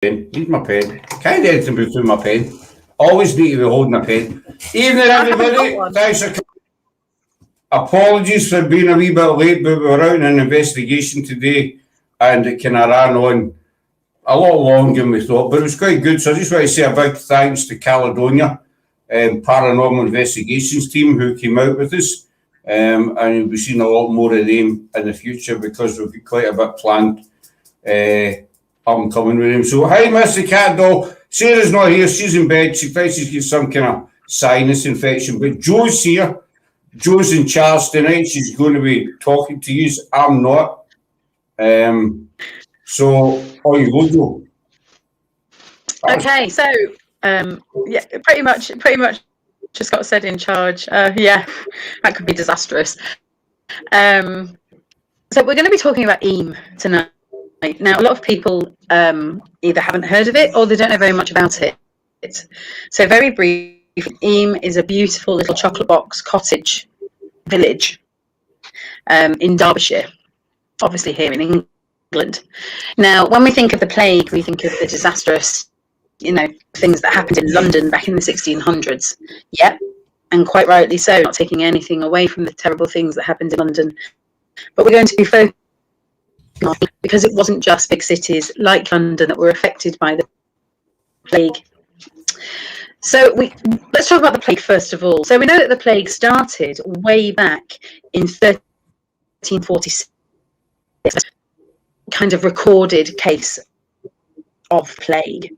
Need my pen. Can't do anything without my pen. Always need to be holding a pen. Evening, everybody. Thanks for apologies for being a wee bit late, but we were out in an investigation today and it kind of ran on a lot longer than we thought, but it was quite good. So I just want to say a big thanks to Caledonia Paranormal Investigations team who came out with us. And you'll be seeing a lot more of them in the future because we've got quite a bit planned up and coming with him. So, hi, Mr. Cat Doll. Sarah's not here. She's in bed. She thinks she's got some kind of sinus infection. But Joe's here. Joe's in charge tonight. She's going to be talking to you. I'm not. So, oh, you go, Joe. Okay, so, yeah, pretty much just got said in charge. Yeah, that could be disastrous. So we're going to be talking about Eyam tonight. Now, a lot of people either haven't heard of it or they don't know very much about it. So very briefly, Eyam is a beautiful little chocolate box cottage village in Derbyshire, obviously here in England. Now, when we think of the plague, we think of the disastrous, things that happened in London back in the 1600s. Yep, and quite rightly so, not taking anything away from the terrible things that happened in London. But we're going to be focusing on, because it wasn't just big cities like London that were affected by the plague. So let's talk about the plague first of all. So we know that the plague started way back in 1346, kind of recorded case of plague.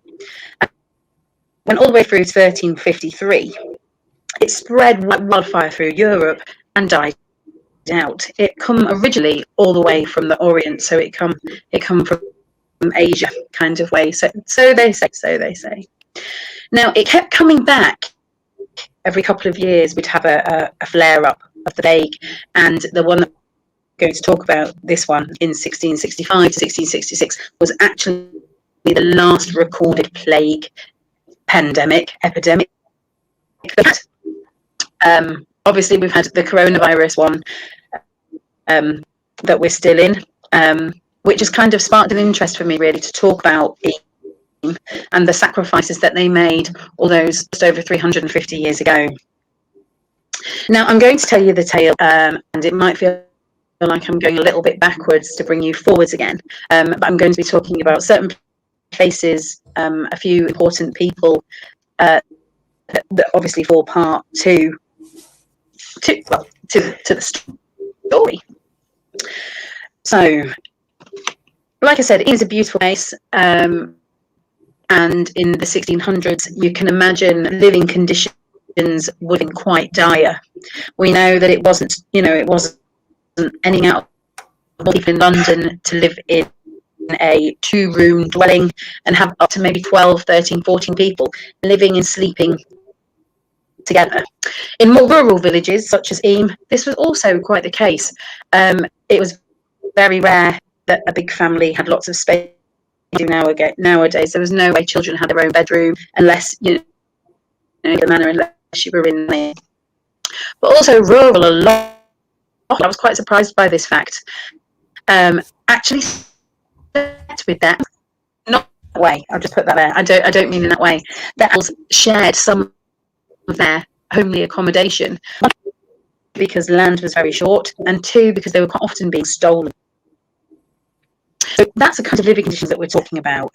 Went all the way through to 1353. It spread like wildfire through Europe and died out. It come originally all the way from the Orient, so it come from Asia kind of way. So they say. Now it kept coming back every couple of years. We'd have a flare up of the plague, and the one that we're going to talk about, this one in 1665 to 1666, was actually the last recorded plague epidemic. Obviously, we've had the coronavirus one that we're still in, which has kind of sparked an interest for me really to talk about Eyam and the sacrifices that they made all those just over 350 years ago. Now, I'm going to tell you the tale, and it might feel like I'm going a little bit backwards to bring you forwards again, but I'm going to be talking about certain places, a few important people that obviously fall part to the story. So, like I said, it is a beautiful place, and in the 1600s, you can imagine living conditions would have been quite dire. We know that it wasn't any out of people in London to live in a 2-room dwelling and have up to maybe 12, 13, 14 people living and sleeping together. In more rural villages such as Eyam, this was also quite the case. It was very rare that a big family had lots of space. Nowadays, there was no way children had their own bedroom unless the manor, unless you were in there. But also rural a lot. I was quite surprised by this fact. Actually, with that, not that way. I'll just put that there. I don't mean in that way. That was shared some of their homely accommodation, because land was very short, and 2, because they were quite often being stolen. So that's the kind of living conditions that we're talking about.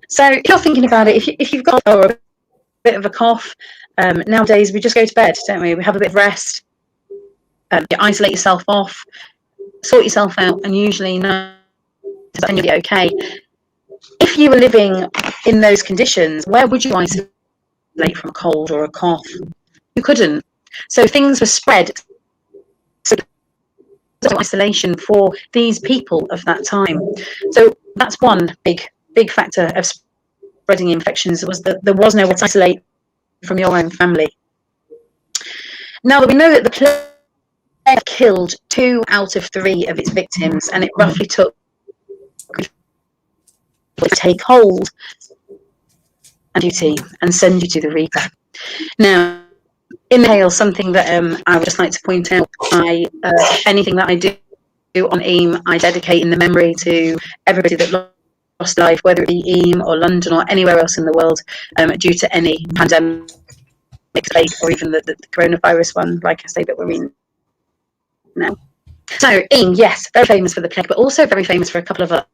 So if you're thinking about it, if you've got a bit of a cough, nowadays we just go to bed, don't we? We have a bit of rest, you isolate yourself off, sort yourself out, and usually know that you'll be okay. If you were living in those conditions, where would you isolate from a cold or a cough? You couldn't. So things were spread. So isolation for these people of that time. So that's one big factor of spreading infections, was that there was no one to isolate from your own family. Now that we know that the plague killed 2 out of 3 of its victims, and it roughly took to take hold and send you to the Reaper. Now, in the tale, something that I would just like to point out, anything that I do on Eyam, I dedicate in the memory to everybody that lost life, whether it be Eyam or London or anywhere else in the world, due to any pandemic, plague, or even the coronavirus one, like I say, that we're in now. So Eyam, yes, very famous for the plague, but also very famous for a couple of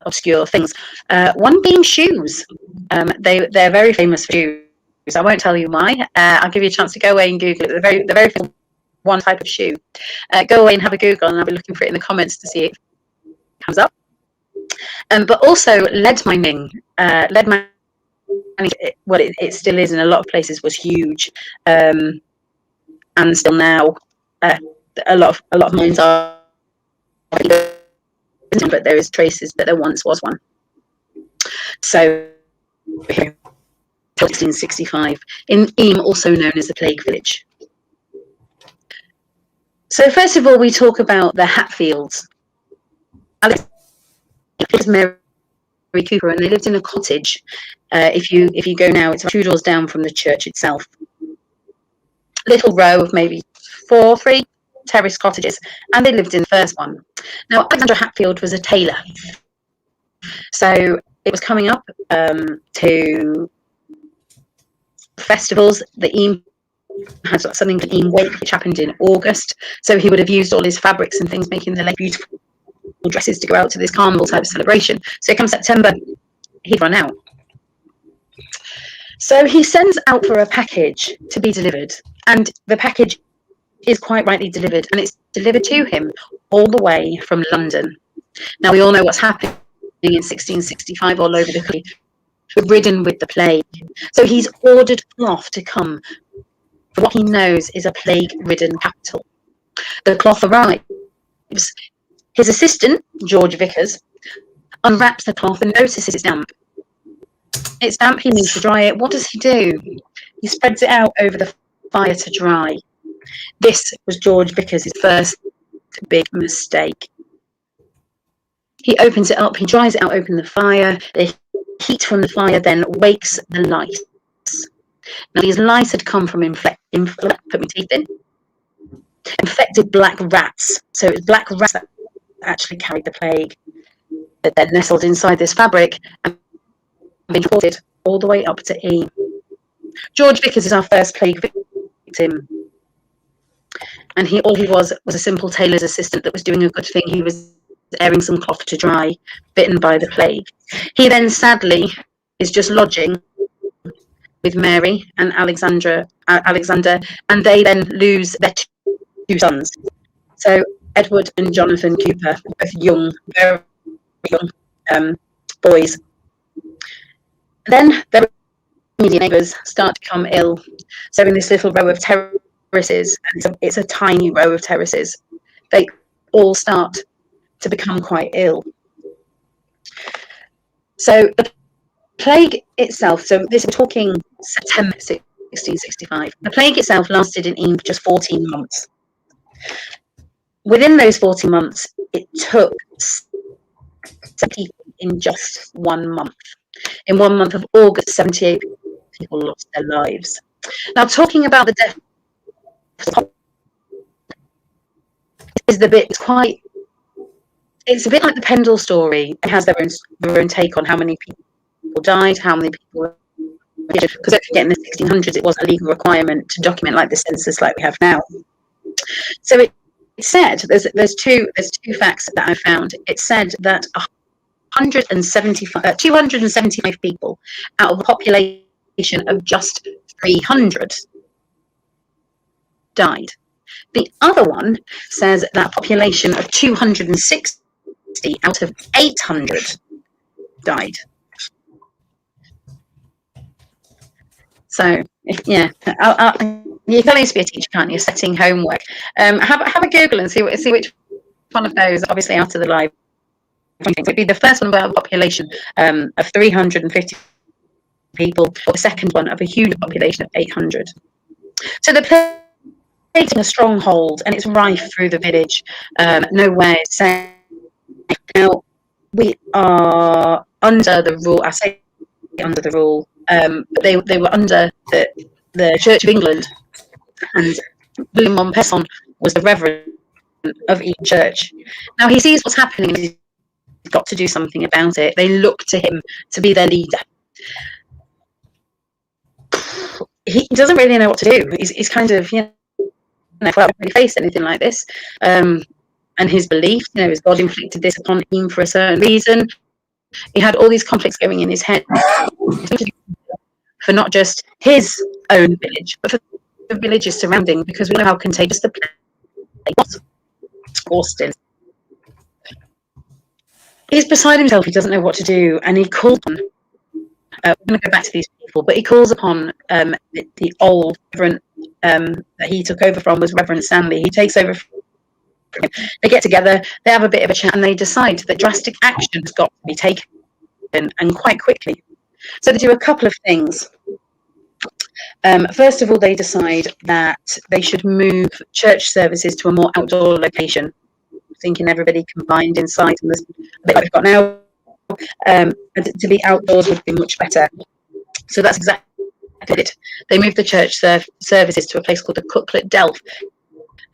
obscure things. One being shoes. They're very famous for shoes. I won't tell you why. I'll give you a chance to go away and Google it. The very one type of shoe. Go away and have a Google, and I'll be looking for it in the comments to see if it comes up. But also lead mining. Lead mining, well, it still is in a lot of places, was huge, and still now. A lot of mines are, but there is traces that there once was one. So, 1665 in Eyam, also known as the Plague Village. So first of all, we talk about the Hatfields. Alex is Mary Cooper, and they lived in a cottage. If you go now, it's 2 doors down from the church itself. Little row of maybe 3 terrace cottages, and they lived in the first one. Now, Alexander Hatfield was a tailor, so it was coming up to festivals. The Eyam had something called Eyam Wake, which happened in August. So he would have used all his fabrics and things, making the beautiful dresses to go out to this carnival type of celebration. So come September, he'd run out. So he sends out for a package to be delivered, and the package is quite rightly delivered, and it's delivered to him all the way from London. Now, we all know what's happening in 1665 all over the country, ridden with the plague. So he's ordered cloth to come for what he knows is a plague-ridden capital. The cloth arrives. His assistant, George Vickers, unwraps the cloth and notices it's damp. It's damp, he needs to dry it. What does he do? He spreads it out over the fire to dry. This was George Vickers' first big mistake. He opens it up, he dries it out, open the fire. The heat from the fire then wakes the lice. Now, these lice had come from infected black rats. So it was black rats that actually carried the plague, that then nestled inside this fabric and been transported all the way up to Eyam. George Vickers is our first plague victim, and all he was a simple tailor's assistant that was doing a good thing. He was airing some cloth to dry, bitten by the plague. He then sadly is just lodging with Mary and Alexander, and they then lose their 2 sons. So Edward and Jonathan Cooper, both young, very young boys. Then their immediate neighbours start to become ill. So in this little row of terraces, and it's a tiny row of terraces, they all start to become quite ill. So the plague itself, so this we're talking September 1665. The plague itself lasted in Eyam for just 14 months. Within those 14 months, it took 70 people in just 1 month. In 1 month of August, 78 people lost their lives. Now, talking about the death is the bit quite. It's a bit like the Pendle story. It has their own take on how many people died, how many people. Because don't forget, in the 1600s, it was a legal requirement to document like the census, like we have now. So it said there's two facts that I found. It said that 275 people out of a population of just 300 died. The other one says that population of 260 out of 800 died. So yeah, you can always be a teacher, can't you? Setting homework. Have a Google and see which one of those. Obviously, after the live, would be the first one about a population of 350 people, or the second one of a huge population of 800. So the plague is a stronghold, and it's rife through the village. Nowhere is safe. Now we are under the rule. I say under the rule. They were under the Church of England, and William Montpesson was the reverend of each church. Now he sees what's happening in his got to do something about it. They look to him to be their leader. He doesn't really know what to do. He's kind of, well, I haven't really faced anything like this. And his belief, is God inflicted this upon him for a certain reason. He had all these conflicts going in his head for not just his own village, but for the villages surrounding, because we know how contagious the plague was. Austin. He's beside himself. He doesn't know what to do, and he calls on. We're going to go back to these people, but he calls upon the old Reverend that he took over from was Reverend Stanley. He takes over from him. They get together, they have a bit of a chat, and they decide that drastic action has got to be taken, and quite quickly. So they do a couple of things. First of all, they decide that they should move church services to a more outdoor location, thinking everybody combined inside, and there's a bit like we've got now. And to be outdoors would be much better. So that's exactly it. They moved the church services to a place called the Cooklet Delf.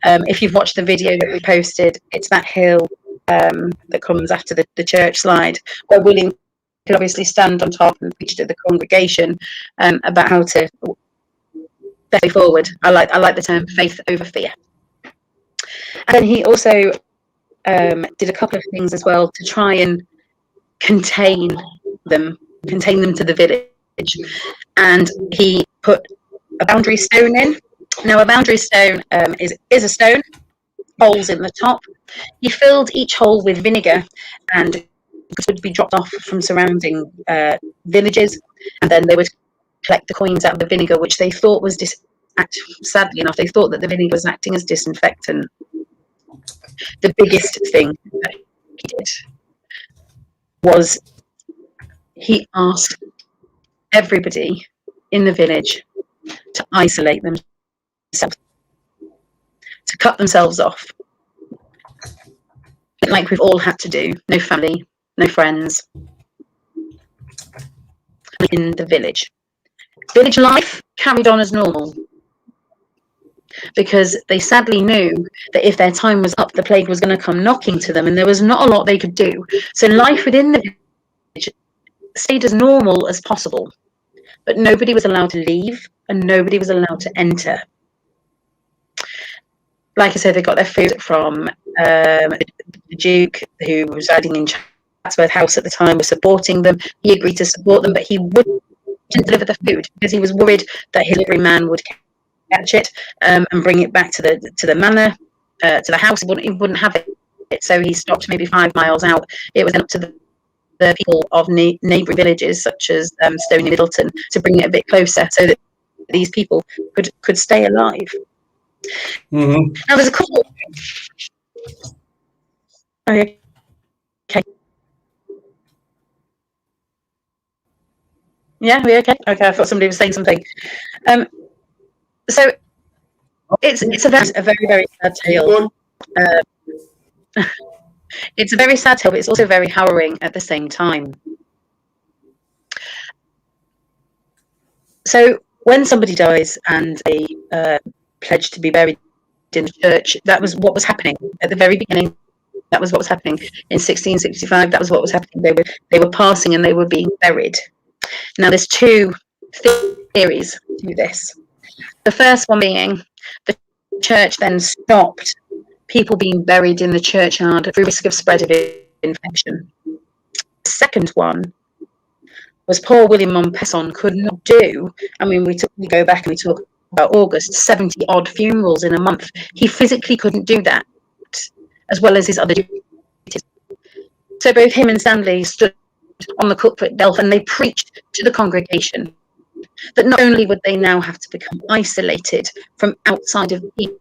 If you've watched the video that we posted, it's that hill that comes after the church slide, where William could obviously stand on top and preach to the congregation about how to stay forward. I like the term faith over fear. And then he also did a couple of things as well to try and contain them to the village. And he put a boundary stone in. Now, a boundary stone is a stone, holes in the top. He filled each hole with vinegar, and it would be dropped off from surrounding villages, and then they would collect the coins out of the vinegar, which they thought was sadly enough, they thought that the vinegar was acting as disinfectant. The biggest thing that he did was he asked everybody in the village to isolate themselves, to cut themselves off, like we've all had to do. No family, no friends in the village. Village life carried on as normal, because they sadly knew that if their time was up, the plague was going to come knocking to them, and there was not a lot they could do. So life within the village stayed as normal as possible, but nobody was allowed to leave and nobody was allowed to enter. Like I said, they got their food from the Duke, who was residing in Chatsworth House at the time, was supporting them. He agreed to support them, but he wouldn't deliver the food because he was worried that his delivery man would catch it and bring it back to the manor, to the house. He wouldn't have it, so he stopped maybe 5 miles out. It was then up to the people of neighbouring villages such as Stony Middleton to bring it a bit closer so that these people could stay alive. Mm-hmm. Now there's a couple. Okay. Yeah, we okay? Okay, I thought somebody was saying something. So it's a very, very sad tale. It's a very sad tale, but it's also very harrowing at the same time. So when somebody dies and they pledge to be buried in the church, that was what was happening at the very beginning. That was what was happening in 1665. That was what was happening. They were passing and they were being buried. Now, there's two theories to this. The first one being the church then stopped people being buried in the churchyard through risk of spread of infection. The second one was poor William Montpesson could not do. I mean, we go back and we talk about August, 70 odd funerals in a month. He physically couldn't do that, as well as his other duties. So both him and Stanley stood on the Cooklet Delf and they preached to the congregation that not only would they now have to become isolated from outside of the,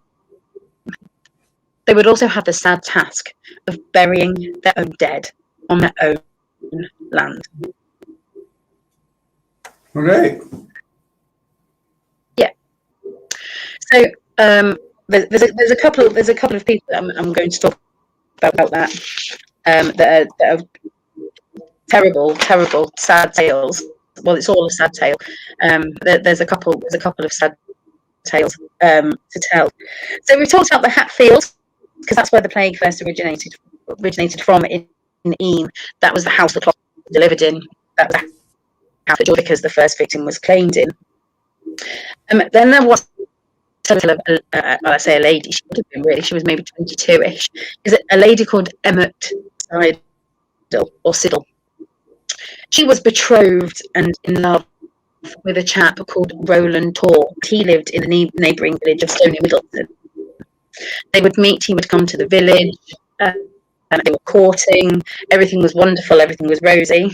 they would also have the sad task of burying their own dead on their own land. Okay. Yeah. So there's a couple of people that I'm going to talk about that that are terrible, sad tales. Well, it's all a sad tale. There's a couple of sad tales to tell. So we talked about the Hatfield, because that's where the plague first originated from in Eyam, that was the house the clock was delivered in. That was the house that George Vickers, the first victim, was claimed in. Then there was I say a lady, she would have been really, she was maybe 22-ish, is a lady called Emmett Siddle. She was betrothed and in love with a chap called Roland Tor. He lived in the neighbouring village of Stony Middleton. They would meet, he would come to the village, and they were courting, everything was wonderful, everything was rosy.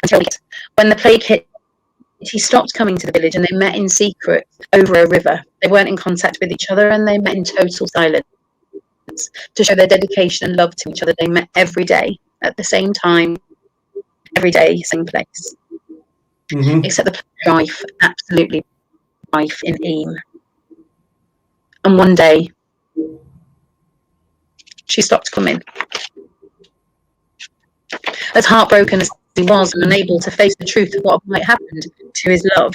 Until when the plague hit, he stopped coming to the village and they met in secret over a river. They weren't in contact with each other and they met in total silence to show their dedication and love to each other. They met every day at the same time, every day, same place. Except the wife, absolutely wife in Eyam. And one day, she stopped coming. As heartbroken as he was and unable to face the truth of what might happen to his love,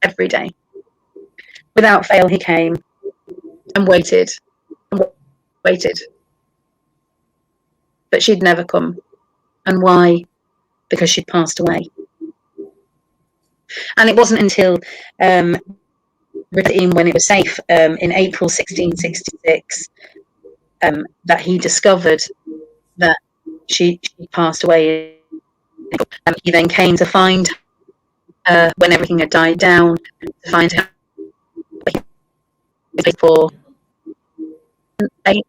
every day, without fail, he came and waited and waited. But she'd never come. And why? Because she'd passed away. And it wasn't until when it was safe in April 1666 that he discovered that she passed away. He then came to find her when everything had died down, to find her for 8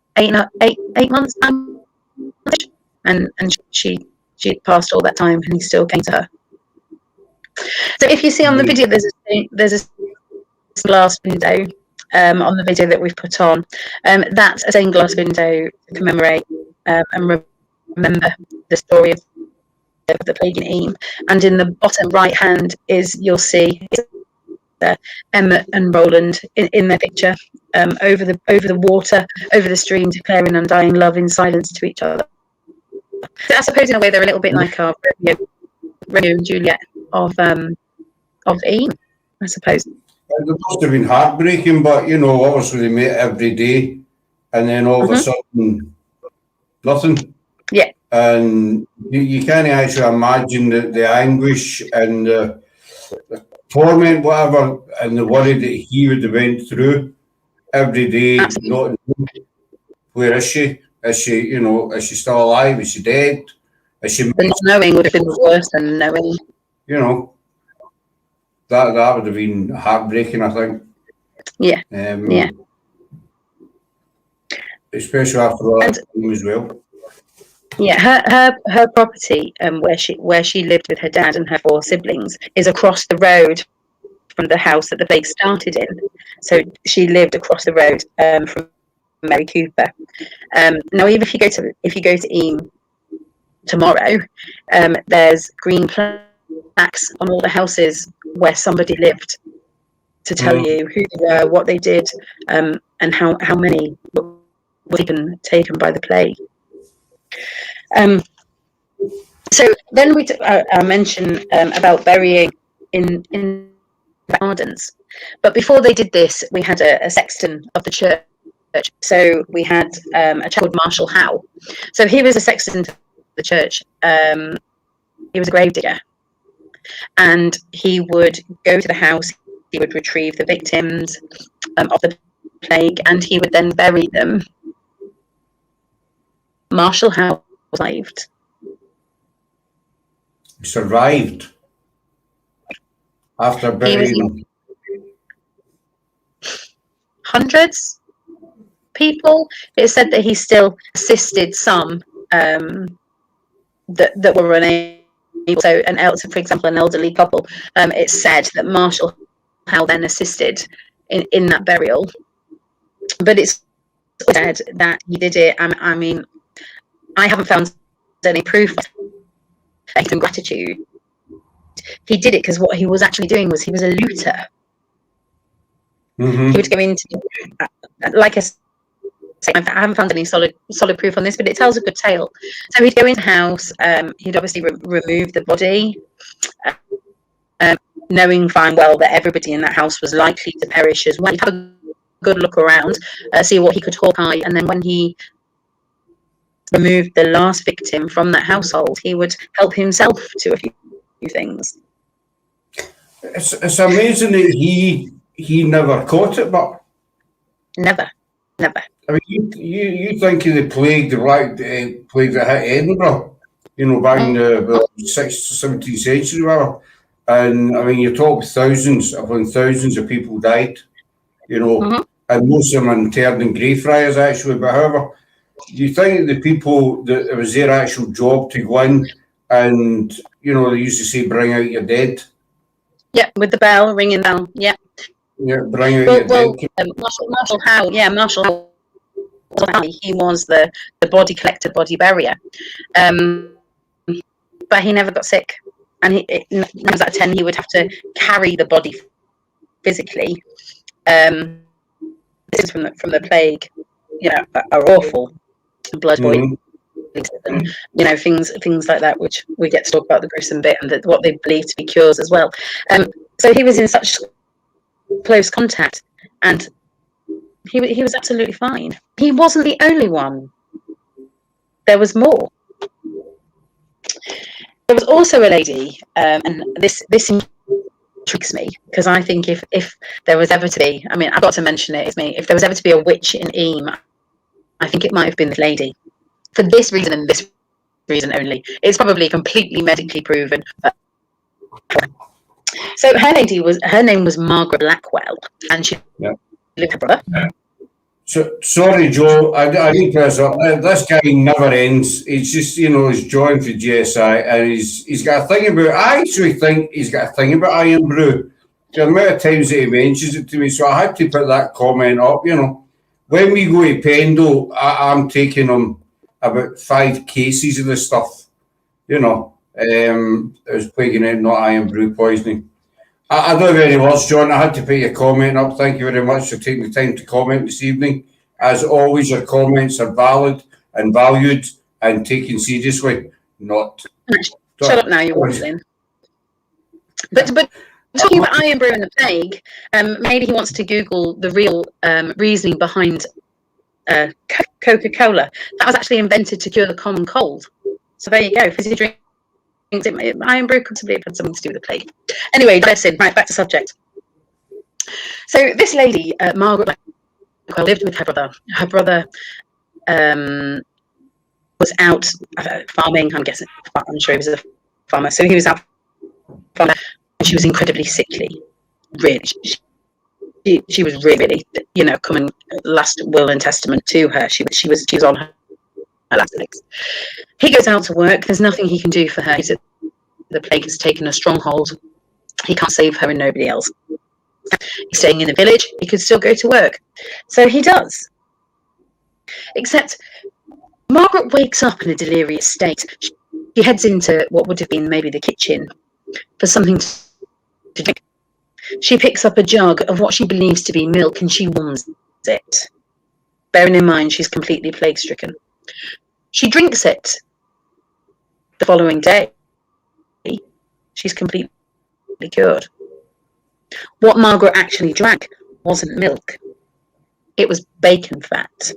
months, and she passed all that time, and he still came to her. So if you see on the video, there's a glass window on the video that we've put on. That's a stained glass window to commemorate and remember the story of the plague in Eyam. And in the bottom right hand you'll see Emmett and Roland in their picture over the water, over the stream, declaring undying love in silence to each other. So I suppose in a way they're a little bit like our Romeo and Juliet of Eyam, I suppose. It must have been heartbreaking, but obviously they met every day, and then all of a sudden, nothing. Yeah. And you can't actually imagine the anguish and the torment, whatever, and the worry that he would have went through every day. Not where is she? Is she, is she still alive? Is she dead? Is she? The not knowing would have been worse than knowing. That would have been heartbreaking, I think. Yeah. Yeah. Especially after all that time as well. Yeah, her property, where she lived with her dad and her 4 siblings, is across the road from the house that the plague started in. So she lived across the road from Mary Cooper. Now, even if you go to Eyam tomorrow, there's green plaques on all the houses where somebody lived to tell you who they were, what they did, and how many were taken by the plague. So then I mentioned about burying in gardens, but before they did this, we had a sexton of the church. So we had a chap called Marshall Howe. So he was a sexton of the church. He was a gravedigger, and he would go to the house. He would retrieve the victims of the plague, and he would then bury them. Marshall Howe survived. He survived after burying hundreds people. It said that he still assisted some that were unable. So, for example, an elderly couple. It's said that Marshall Howe then assisted in that burial, but it's said that he did it. I mean, I haven't found any proof of gratitude. He did it because what he was actually doing was he was a looter. He would go into, like I say, I haven't found any solid proof on this, but it tells a good tale. So he'd go into the house. He'd obviously remove the body, knowing fine well that everybody in that house was likely to perish as well. He'd have a good look around, see what he could hawk-eye, and then when he removed the last victim from that household, he would help himself to a few things. It's amazing that he never caught it, but Never. I mean, you think of the plague, the black plague that hit Edinburgh, back in the 16th to 17th century, whatever. And I mean, you talk thousands of people died, and most of them interred in Greyfriars actually. But however, do you think the people that it was their actual job to go in and, they used to say, bring out your dead? Yeah, with the bell, ringing bell, yeah. Yeah, bring out your dead. Marshall Howe, he was the body collector, body barrier. But he never got sick. And 9 out of 10, he would have to carry the body physically. This is from the plague, are awful. Blood boiling, and things like that, which we get to talk about the gruesome bit and what they believe to be cures as well. So he was in such close contact, and he was absolutely fine. He wasn't the only one. There was more. There was also a lady, and this intrigues me, because I think if there was ever to be, I mean, I've got to mention it, if there was ever to be a witch in Eyam, I think it might have been this lady. For this reason and this reason only. It's probably completely medically proven. So her name was Margaret Blackwell, and she lived with her brother. So, sorry, Joe, I need to press up. This guy never ends. He's just, he's joined for GSI, and he's got a thing about, I actually think he's got a thing about Eyam Brew. The amount of times that he mentions it to me, so I had to put that comment up, When we go to Pendo, I'm taking him about 5 cases of this stuff, it was plaguing out, not Eyam Brew poisoning. I don't have any words, John. I had to put your comment up. Thank you very much for taking the time to comment this evening. As always, your comments are valid and valued and taken seriously. Not. Shut up now, you're whistling. But talking about Eyam Brew and the plague, maybe he wants to Google the real reasoning behind Coca-Cola. That was actually invented to cure the common cold. So there you go. Fizzy drinks. Eyam Brew possibly had something to do with the plague. Anyway, right, back to subject. So this lady, Margaret Blackwell, lived with her brother. Her brother was out farming, I'm sure he was a farmer. So he was out farming, and she was incredibly sickly. Really. She was really, coming last will and testament to her. She was on her last legs. He goes out to work. There's nothing he can do for her. The plague has taken a stronghold. He can't save her and nobody else. He's staying in the village. He could still go to work. So he does. Except Margaret wakes up in a delirious state. She heads into what would have been maybe the kitchen for something to drink. She picks up a jug of what she believes to be milk and she warms it. Bearing in mind she's completely plague-stricken. She drinks it. The following day, she's completely cured. What Margaret actually drank wasn't milk. It was bacon fat.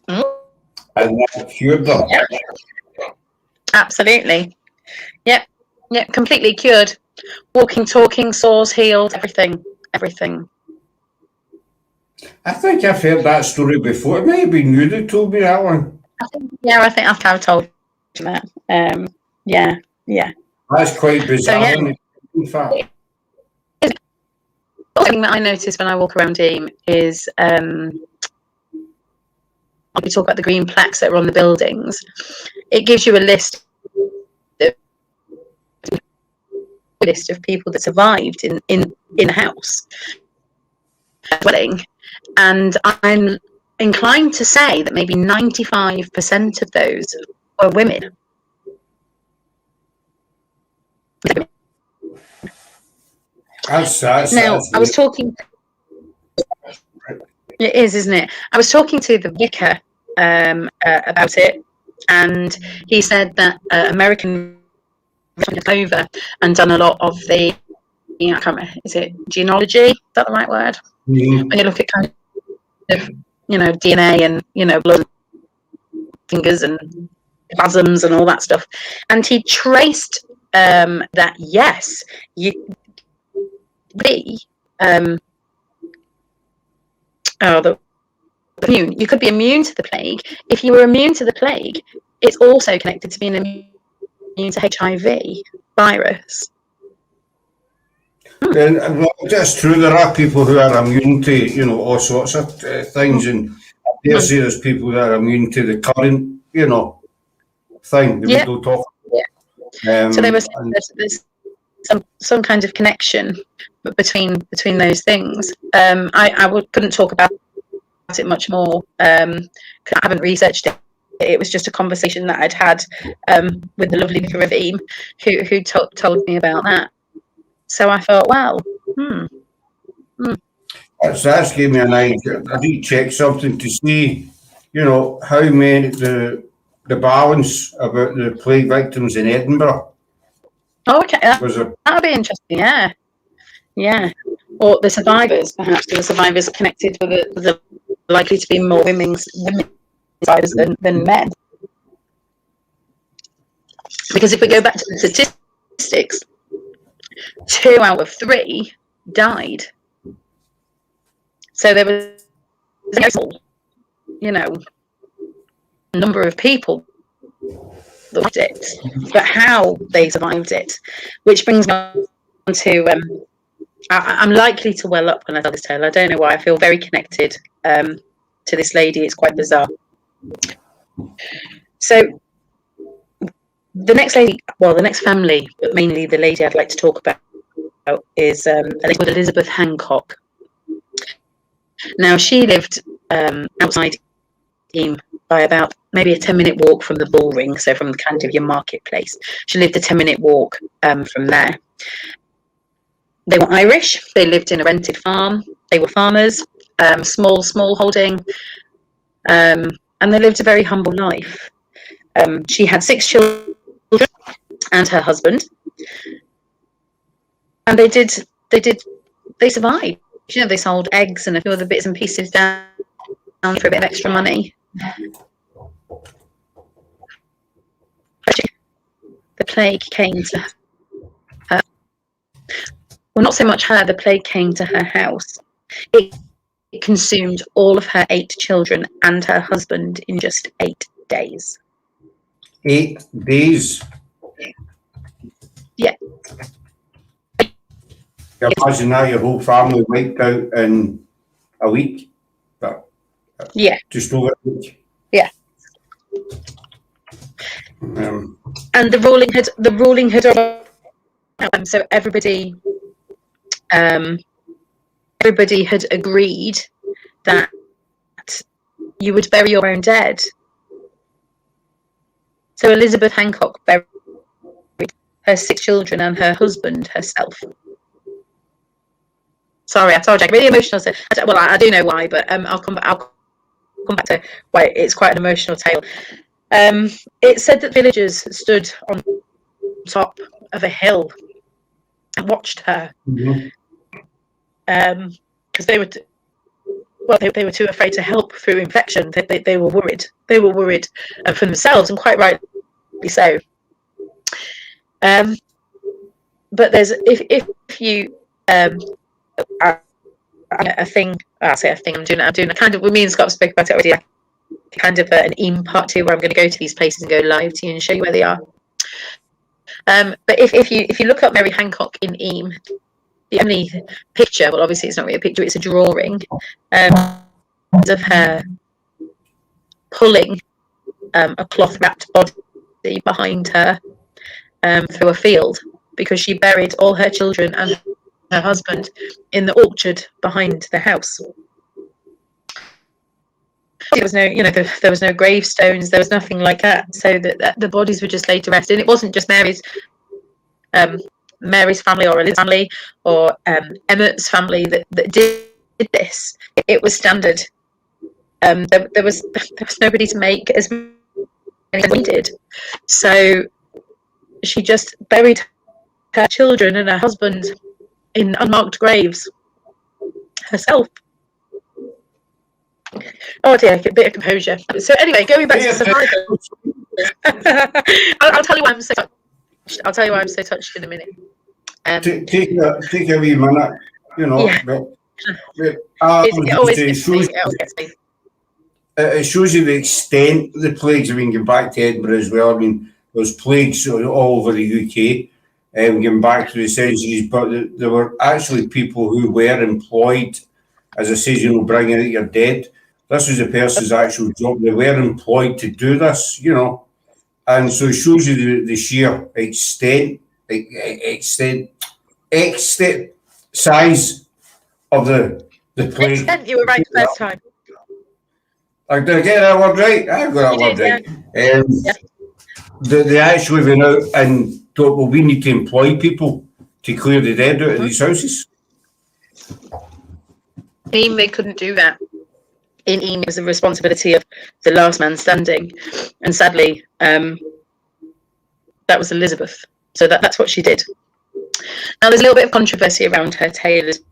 And that cured her. Yep. Absolutely. Yep, completely cured. Walking, talking, sores healed, everything. I think I've heard that story before. It might have been you that told me that one. I think I've told you that. Yeah. That's quite bizarre, So, isn't it? In fact. The thing that I notice when I walk around Eyam is we talk about the green plaques that are on the buildings. It gives you a list of people that survived in a house dwelling, and I'm inclined to say that maybe 95% of those were women. That's now, I was talking. It is, isn't it? I was talking to the vicar about it, and he said that American over and done a lot of the I can't remember, is it genealogy? Is that the right word? Mhm. When you look at kind of, DNA and, blood, fingers and plasms and all that stuff. And he traced that, yes, you you could be immune to the plague. If you were immune to the plague, it's also connected to being immune to HIV virus. And that's true. There are people who are immune to, all sorts of things, and I dare say there's people that are immune to the current, thing that we don't talk about. So there's some kind of connection between those things. I couldn't talk about it much more. I haven't researched it. It was just a conversation that I'd had with the lovely vicar of Eyam, who told me about that. So I thought, well, That's gave me an idea. I did check something to see, how many the balance about the plague victims in Edinburgh. Oh, okay, that would be interesting. Yeah. Or the survivors, perhaps the survivors connected with the likely to be more women survivors than men. Because if we go back to the statistics, 2 out of 3 died. So there was a small, number of people that lived it, but how they survived it, which brings me on to I'm likely to well up when I tell this tale. I don't know why. I feel very connected to this lady. It's quite bizarre. So the next family, but mainly the lady I'd like to talk about is a lady called Elizabeth Hancock. Now, she lived outside Eyam by about maybe a 10-minute walk from the bull ring, so from kind of your marketplace. She lived a 10-minute walk from there. They were Irish. They lived in a rented farm. They were farmers, small holding, and they lived a very humble life. She had 6 children and her husband, and they survived. They sold eggs and a few other bits and pieces down for a bit of extra money. The plague came to her. Well, not so much her, the plague came to her house. It consumed all of her 8 children and her husband in just 8 days. 8 days? Yeah. Imagine that your whole family wiped out in a week. Yeah. Just over a week. Yeah. And the ruling had so everybody had agreed that you would bury your own dead. So Elizabeth Hancock buried her 6 children and her husband herself. Sorry, I told you, I'm really emotional. So, I do know why, but I'll come back to why it's quite an emotional tale. It said that villagers stood on top of a hill and watched her, because they were too afraid to help through infection. They were worried. They were worried for themselves, and quite rightly so. But there's if you a thing. I say a thing. I'm doing a kind of. Me and Scott spoke about it already. Kind of an Eyam part 2 where I'm going to go to these places and go live to you and show you where they are. But if you look up Mary Hancock in Eyam, the only picture, well, obviously it's not really a picture, it's a drawing of her pulling a cloth wrapped body behind her through a field, because she buried all her children and her husband in the orchard behind the house. There was no, there was no gravestones. There was nothing like that. So that the bodies were just laid to rest. And it wasn't just Mary's family or Elizabeth's family or Emmett's family that did this. It was standard. There was nobody to make as many as we did. So she just buried her children and her husband in unmarked graves herself. Oh dear, a bit of composure. So anyway, going back to survivors, I'll tell you why I'm so touched. I'll tell you why I'm so touched in a minute. Take a wee minute, you know. Yeah. It shows you the extent of the plagues. I mean, going back to Edinburgh as well. I mean, there's plagues all over the UK, going back to the centuries, but there were actually people who were employed, as I said, you know, bringing out your dead. This was the person's actual job. They were employed to do this, you know, and so it shows you the sheer extent size of the plague. Extent, you were right the first time. Did I get that word right? I got that word right. They actually went out and thought, well, we need to employ people to clear the dead out of these houses. They couldn't do that. In Eyam, it was the responsibility of the last man standing, and sadly, that was Elizabeth. So that's what she did. Now, there's a little bit of controversy around her tale as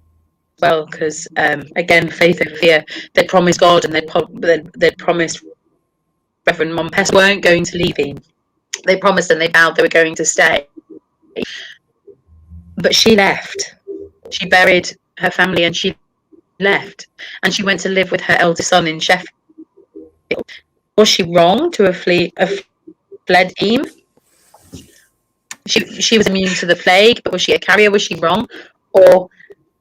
well, because again, faith and fear. They'd promised God, and they'd promised Reverend Mompes weren't going to leave Eyam. They promised and they vowed they were going to stay, but she left. She buried her family and she left, and she went to live with her eldest son in Sheffield. Was she wrong to have fled Eyam? She was immune to the plague, but was she a carrier? Was she wrong, or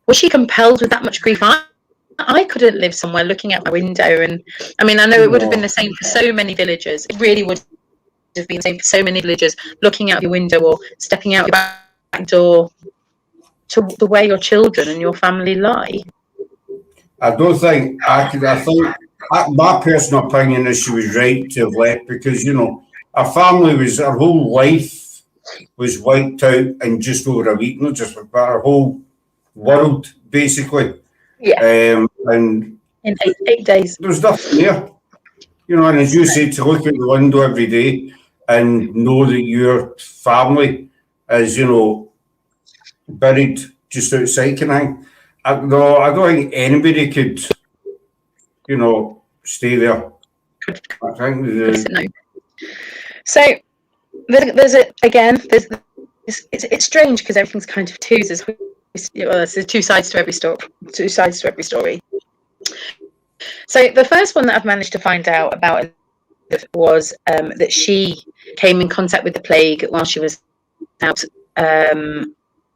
was she compelled with that much grief? I couldn't live somewhere looking out my window, and I mean, I know it would have been the same for so many villagers. It really would have been the same for so many villagers, looking out your window or stepping out your back door to the way your children and your family lie. I don't think I could. I think my personal opinion is she was right to have left, because, you know, her whole life was wiped out in just over a week, not just her whole world, basically. Yeah. And in 8 days. There's nothing there. You know, and as you say, to look at the window every day and know that your family is, you know, buried just outside Canang. I don't think anybody could, you know, stay there. I think No. So it's strange because everything's kind of twos. There's two sides to every story. So the first one that I've managed to find out about was that she came in contact with the plague while she was out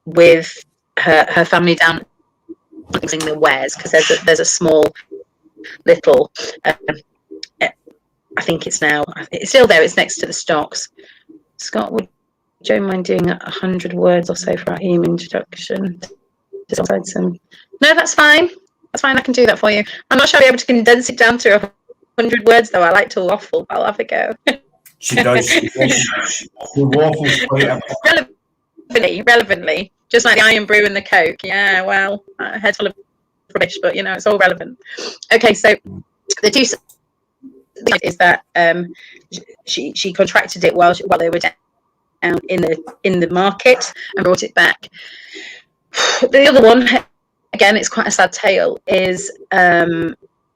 with her family down in the Wares, because there's a small little I think it's still there, it's next to the stocks. Scott, would you mind doing 100 words or so for our Eyam introduction? No, that's fine. That's fine, I can do that for you. I'm not sure I'll be able to condense it down to 100 words, though. I like to waffle. I'll have a go. She does. She waffles quite a bit. Relevantly, just like the Eyam brew and the Coke. Yeah, well, head's full of rubbish, but, you know, it's all relevant. Okay, so the two is that she contracted it while they were down in the market and brought it back. The other one, again, it's quite a sad tale, is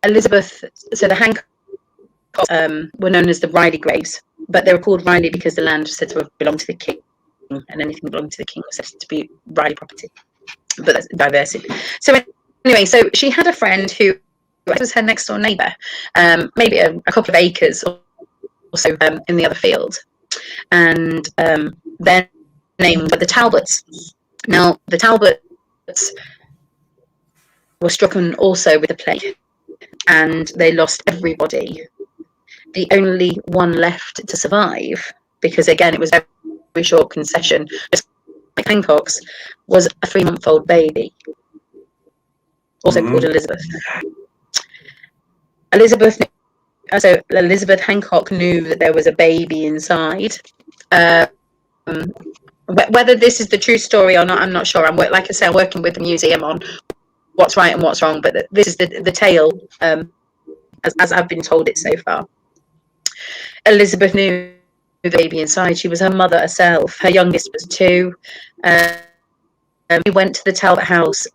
Elizabeth. So the Hancock were known as the Riley Graves, but they were called Riley because the land was said to have belonged to the king, and anything that belonged to the king was said to be Riley property. But that's diversity. So anyway, so she had a friend who was her next door neighbour, maybe a couple of acres or so in the other field, and they're named the Talbots. Now, the Talbots were stricken also with the plague, and they lost everybody. The only one left to survive, because again, it was a very short concession, just like Hancock's, was a 3-month-old baby, also called Elizabeth. Elizabeth Hancock knew that there was a baby inside. Whether this is the true story or not, I'm not sure. Like I say, I'm working with the museum on what's right and what's wrong, but this is the tale as I've been told it so far. Elizabeth knew the baby inside. She was her mother herself. Her youngest was 2. we went to the Talbot house,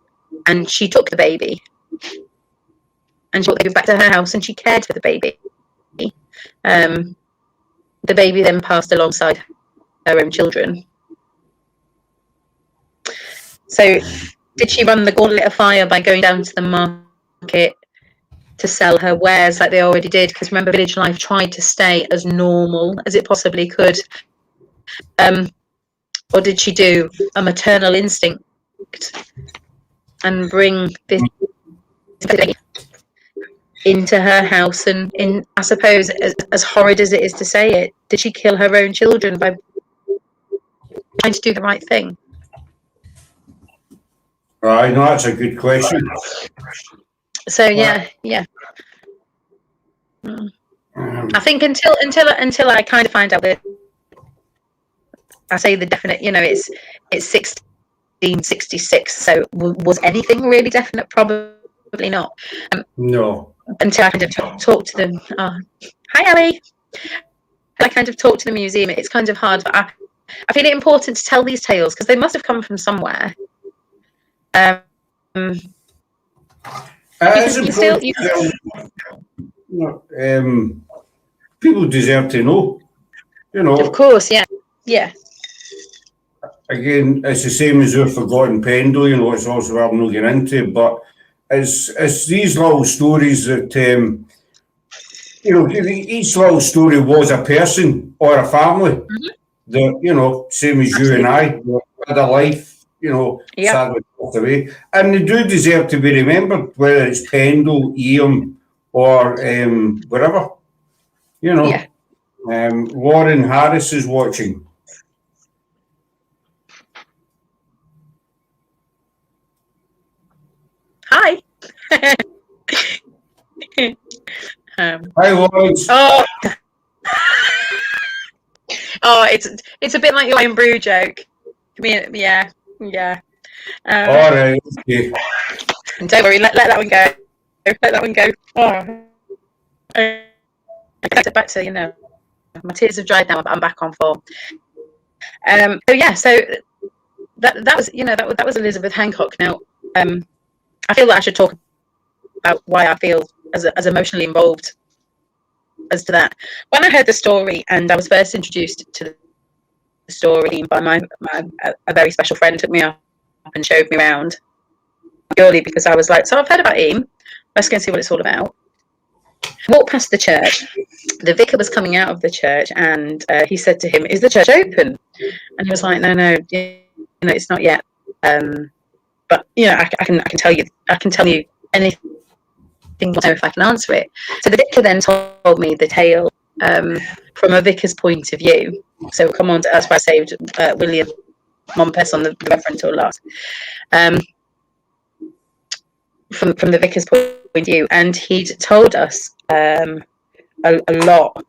and she took the baby, and she brought the baby back to her house, and she cared for the baby. The baby then passed alongside her own children. So did she run the gauntlet of fire by going down to the market to sell her wares like they already did? Because remember, village life tried to stay as normal as it possibly could. Or did she do a maternal instinct and bring this into her house? And I suppose, as horrid as it is to say it, did she kill her own children by trying to do the right thing? Right, no, that's a good question. So yeah. I think until I kind of find out that, I say the definite, it's 1666. So was anything really definite? Probably not. No. Until I kind of talk to them. Oh, hi, Ellie. I kind of talk to the museum. It's kind of hard, but I feel it important to tell these tales because they must have come from somewhere. People deserve to know. Of course, yeah. Again, it's the same as your forgotten pendle. It's also what I'm not getting into, but it's these little stories that each little story was a person or a family that same as you and I had a life. Sadly passed away, and they do deserve to be remembered, whether it's Pendle, Eyam, or wherever. Lauren Harris is watching. Hi. Hi, Lawrence. It's a bit like your Iron Brew joke. Yeah. All right. Okay. Don't worry. Let that one go. Let that one go. I get back to my tears have dried now. I'm back on form. So that was that was Elizabeth Hancock. Now I feel that I should talk about why I feel as emotionally involved as to that. When I heard the story and I was first introduced to the story by a very special friend, took me up and showed me around, purely because I was like, so I've heard about Eyam, let's go and see what it's all about. Walked past the church. The vicar was coming out of the church, and he said to him, "Is the church open?" And he was like, "No, it's not yet. But I can tell you anything if I can answer it." So the vicar then told me the tale from a vicar's point of view. So come on, that's why I saved William Mompes on the reference or last. From the vicar's point of view, and he'd told us a lot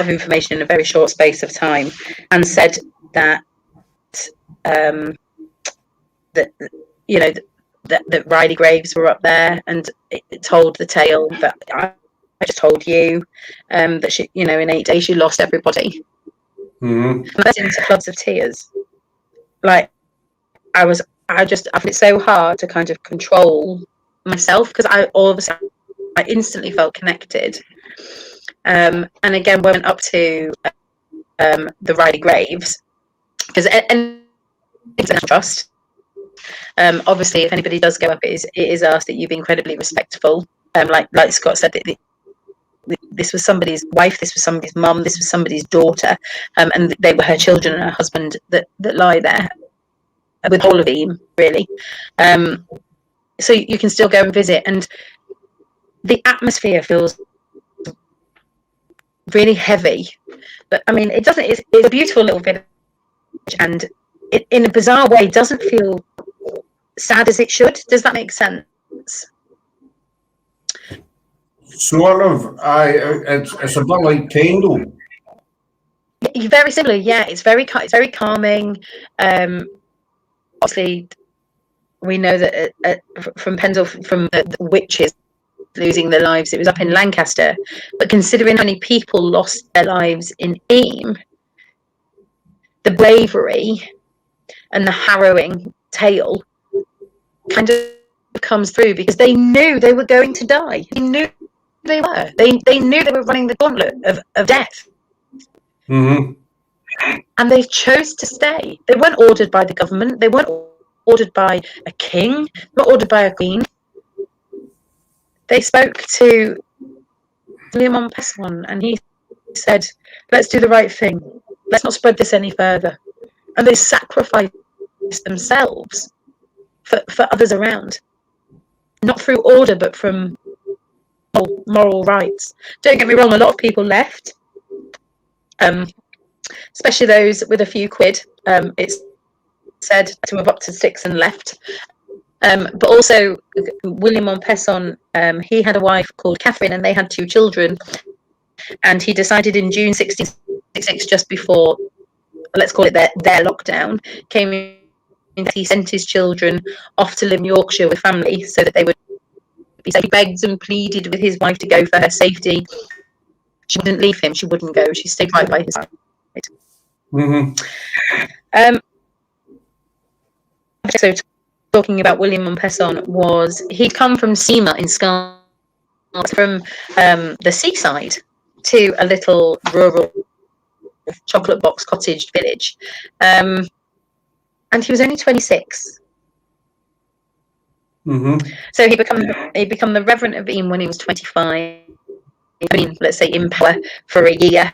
of information in a very short space of time, and said that that Riley graves were up there, and it told the tale that I just told you, that she, in 8 days she lost everybody. And that's into floods of tears. Like I find it so hard to kind of control myself, because I all of a sudden I instantly felt connected. And again, went up to the Riley graves, because and trust. Obviously, if anybody does go up, it is asked that you be incredibly respectful. Like Scott said, this was somebody's wife, this was somebody's mum, this was somebody's daughter, and they were her children and her husband that lie there with whole of Eyam, really. So you can still go and visit, and the atmosphere feels really heavy. But I mean, it doesn't. It's a beautiful little village, and it, in a bizarre way, doesn't feel sad as it should. Does that make sense? Sort of. It's a bit like Pendle. Very similar, yeah. It's very calming. Obviously, we know that from Pendle, from the witches losing their lives, it was up in Lancaster. But considering how many people lost their lives in Eyam, the bravery and the harrowing tale kind of comes through, because they knew they were going to die. They knew they were. They knew they were running the gauntlet of death. Mm-hmm. And they chose to stay. They weren't ordered by the government. They weren't ordered by a king. Not ordered by a queen. They spoke to William Montpesson, and he said, "Let's do the right thing. Let's not spread this any further." And they sacrificed themselves for others around, not through order, but from moral rights. Don't get me wrong, a lot of people left, especially those with a few quid. It's said to have up to 6 and left. But also William Montpesson, he had a wife called Catherine, and they had 2 children. And he decided in June 1666, just before, let's call it their lockdown, came in, he sent his children off to live in Yorkshire with family so that they would be safe. He begged and pleaded with his wife to go for her safety. She wouldn't leave him. She wouldn't go. She stayed right by his side. Mm-hmm. So talking about William Montpesson, he'd come from Seymour in Scotland, from the seaside to a little rural chocolate box cottage village, and he was only 26. Mm-hmm. So he become the Reverend of Eyam when he was 25. I mean, let's say in power for a year,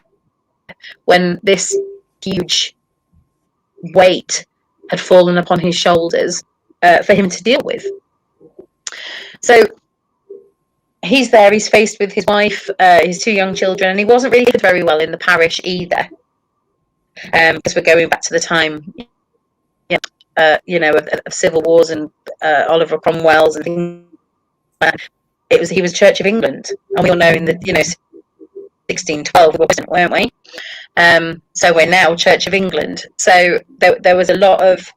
when this huge weight had fallen upon his shoulders for him to deal with. So he's there, he's faced with his wife, his 2 young children, and he wasn't really lived very well in the parish either. Because we're going back to the time, of civil wars and Oliver Cromwell's and things like that. He was Church of England, and we all know in the 1612 we were Protestant, weren't we? So we're now Church of England. So there was a lot of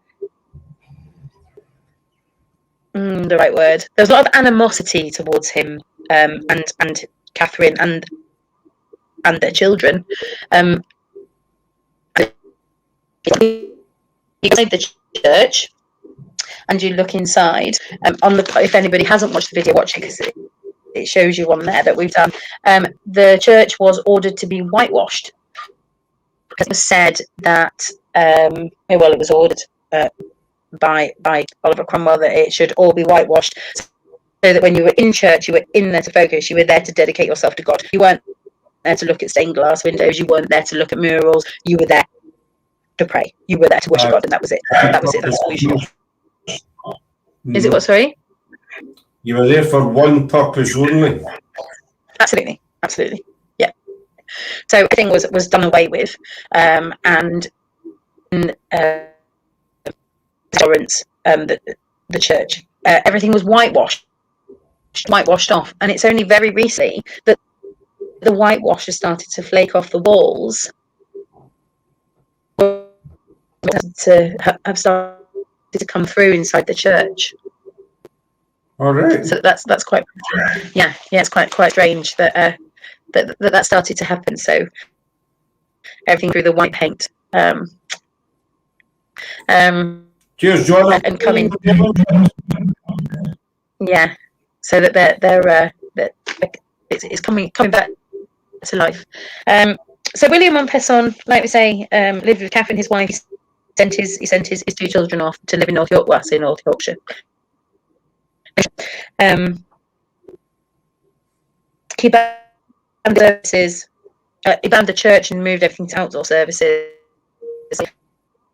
the right word. There was a lot of animosity towards him, and Catherine and their children. Inside the church, and you look inside. If anybody hasn't watched the video, watch it, because it shows you on there that we've done. The church was ordered to be whitewashed, because it was said that it was ordered by Oliver Cromwell that it should all be whitewashed, so that when you were in church, you were in there to focus. You were there to dedicate yourself to God. You weren't there to look at stained glass windows. You weren't there to look at murals. You were there to pray. You were there to worship God, and that was it. That's all you should. Is it what? Sorry? You were there for one purpose only. Absolutely. Yeah. So everything was done away with, and Florence, the church, everything was whitewashed off, and it's only very recently that the whitewash has started to flake off the walls, to have started to come through inside the church. All right. So that's quite, it's quite strange that that started to happen. So everything through the white paint, Cheers, John. and coming, so that it's coming back to life. So William Montpesson, like we say, lived with Catherine, his wife. He sent his 2 children off to live in North Yorkshire. He banned services. He banned the church and moved everything to outdoor services,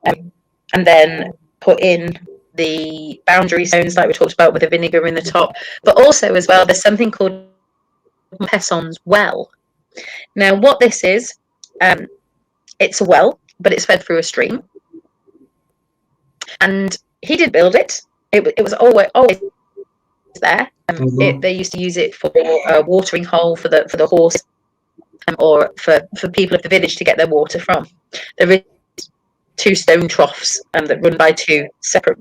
and then put in the boundary stones like we talked about, with the vinegar in the top. But also as well, there's something called Montpesson's well. Now, what this is, it's a well, but it's fed through a stream. And he did build it. It was always there. They used to use it for a watering hole for the horse, or for people of the village to get their water from. There is 2 stone troughs that run by 2 separate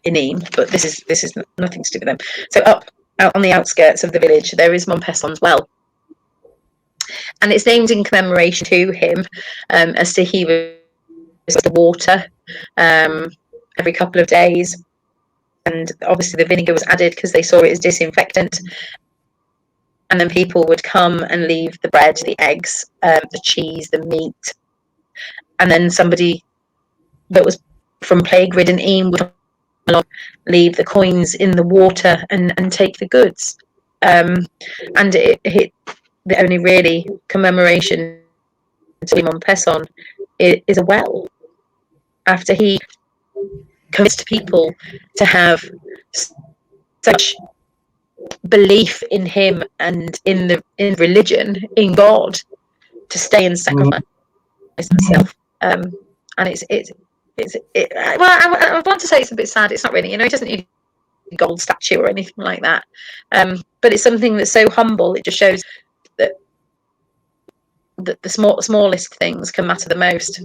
in Eyam, but this is nothing to do with them. So out on the outskirts of the village, there is Montpesson's well, and it's named in commemoration to him, as to he was the water every couple of days. And obviously the vinegar was added because they saw it as disinfectant. And then people would come and leave the bread, the eggs, the cheese, the meat. And then somebody that was from plague-ridden Eyam would leave the coins in the water and take the goods. And the only really commemoration to him on Pesson is a well. After he convinced people to have such belief in him and in religion, in God, to stay and sacrifice himself. And well, I want to say it's a bit sad. It's not really, he doesn't need a gold statue or anything like that. But it's something that's so humble. It just shows that the smallest things can matter the most.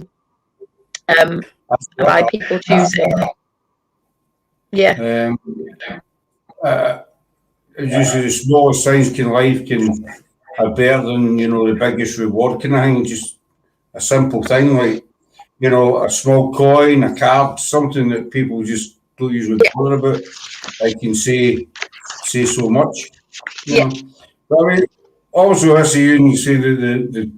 Why people choose it. Yeah. Usually the smallest things in life can are better than, the biggest reward kind of thing. Just a simple thing like, a small coin, a card, something that people just don't usually bother about. I can say so much. But I mean, also I see you say that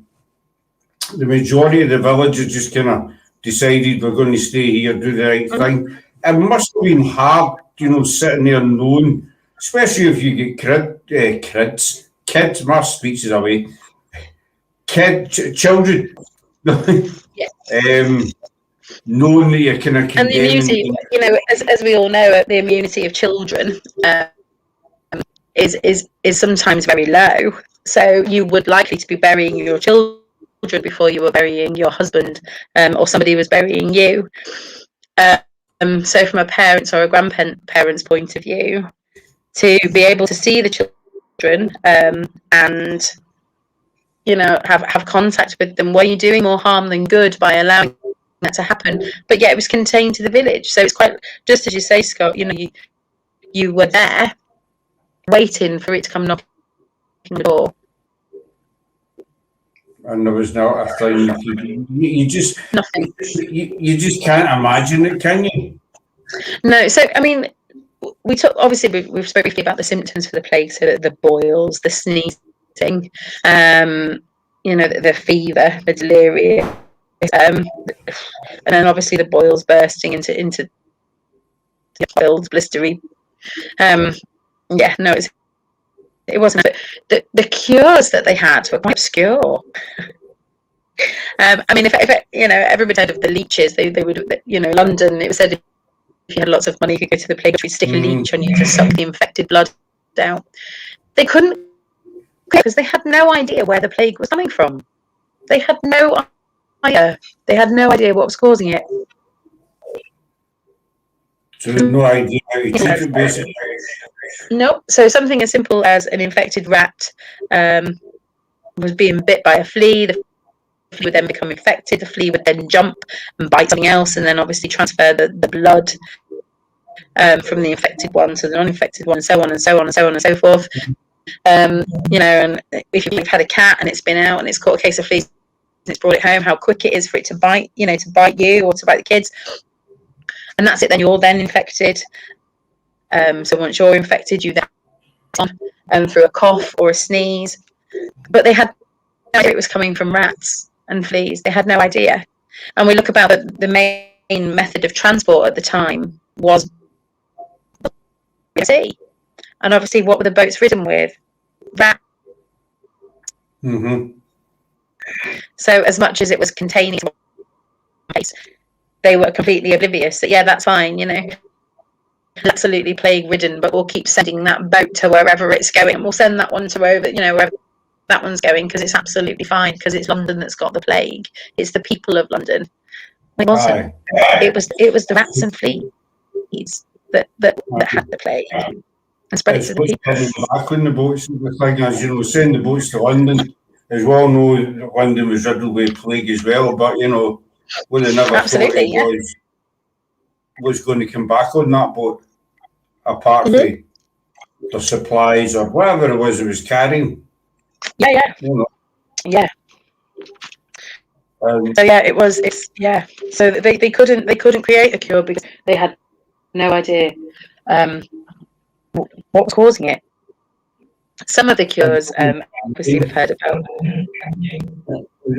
the majority of the villagers just kind of decided we're going to stay here, do the right thing. It must have been hard, sitting there knowing, especially if you get kids, my speech is away, children, knowing that you're kind of condemning. And the immunity, as we all know, the immunity of children is sometimes very low. So you would likely to be burying your children before you were burying your husband, or somebody was burying you. So from a parent's or a grandparent's point of view, to be able to see the children and have contact with them, were you doing more harm than good by allowing that to happen? But yeah, it was contained to the village, so it's quite, just as you say, Scott, you were there waiting for it to come knocking the door. And there was not a thing you just nothing. You just can't imagine it, can you? No. So I mean, we've spoken briefly about the symptoms for the plague, so the boils, the sneezing, the fever, the delirium, and then obviously the boils bursting into boils, blistery. It wasn't. But the cures that they had were quite obscure. I mean, if everybody heard of the leeches, they would, London, it was said if you had lots of money, you could go to the plague tree, stick a leech on you to suck the infected blood out. They couldn't, because they had no idea where the plague was coming from. They had no idea. They had no idea what was causing it. So no idea how to treat it, basically. No. So something as simple as an infected rat was being bit by a flea. The flea would then become infected. The flea would then jump and bite something else, and then obviously transfer the blood from the infected one to the non-infected one, and so on and so on and so on and so forth. And if you've had a cat and it's been out and it's caught a case of fleas and it's brought it home, how quick it is for it to bite, to bite you or to bite the kids. And that's it, then you're then infected. So once you're infected, you then through a cough or a sneeze. But they had no idea it was coming from rats and fleas. They had no idea. And we look about the main method of transport at the time was sea. And obviously, what were the boats ridden with? Rats. Mm-hmm. So as much as it was containing, they were completely oblivious that, yeah, that's fine, absolutely plague ridden, but we'll keep sending that boat to wherever it's going, and we'll send that one to wherever that one's going, because it's absolutely fine, because it's London that's got the plague. It's the people of London. It wasn't. It was the rats and fleas that had the plague and spread it to the people. Back on the boats, the thing is, send the boats to London. As well know that London was riddled with plague as well, but what they never thought it was going to come back on that boat, apart from the supplies or whatever it was carrying. Yeah. So yeah, So they couldn't create a cure because they had no idea what was causing it. Some of the cures, obviously, we've heard about.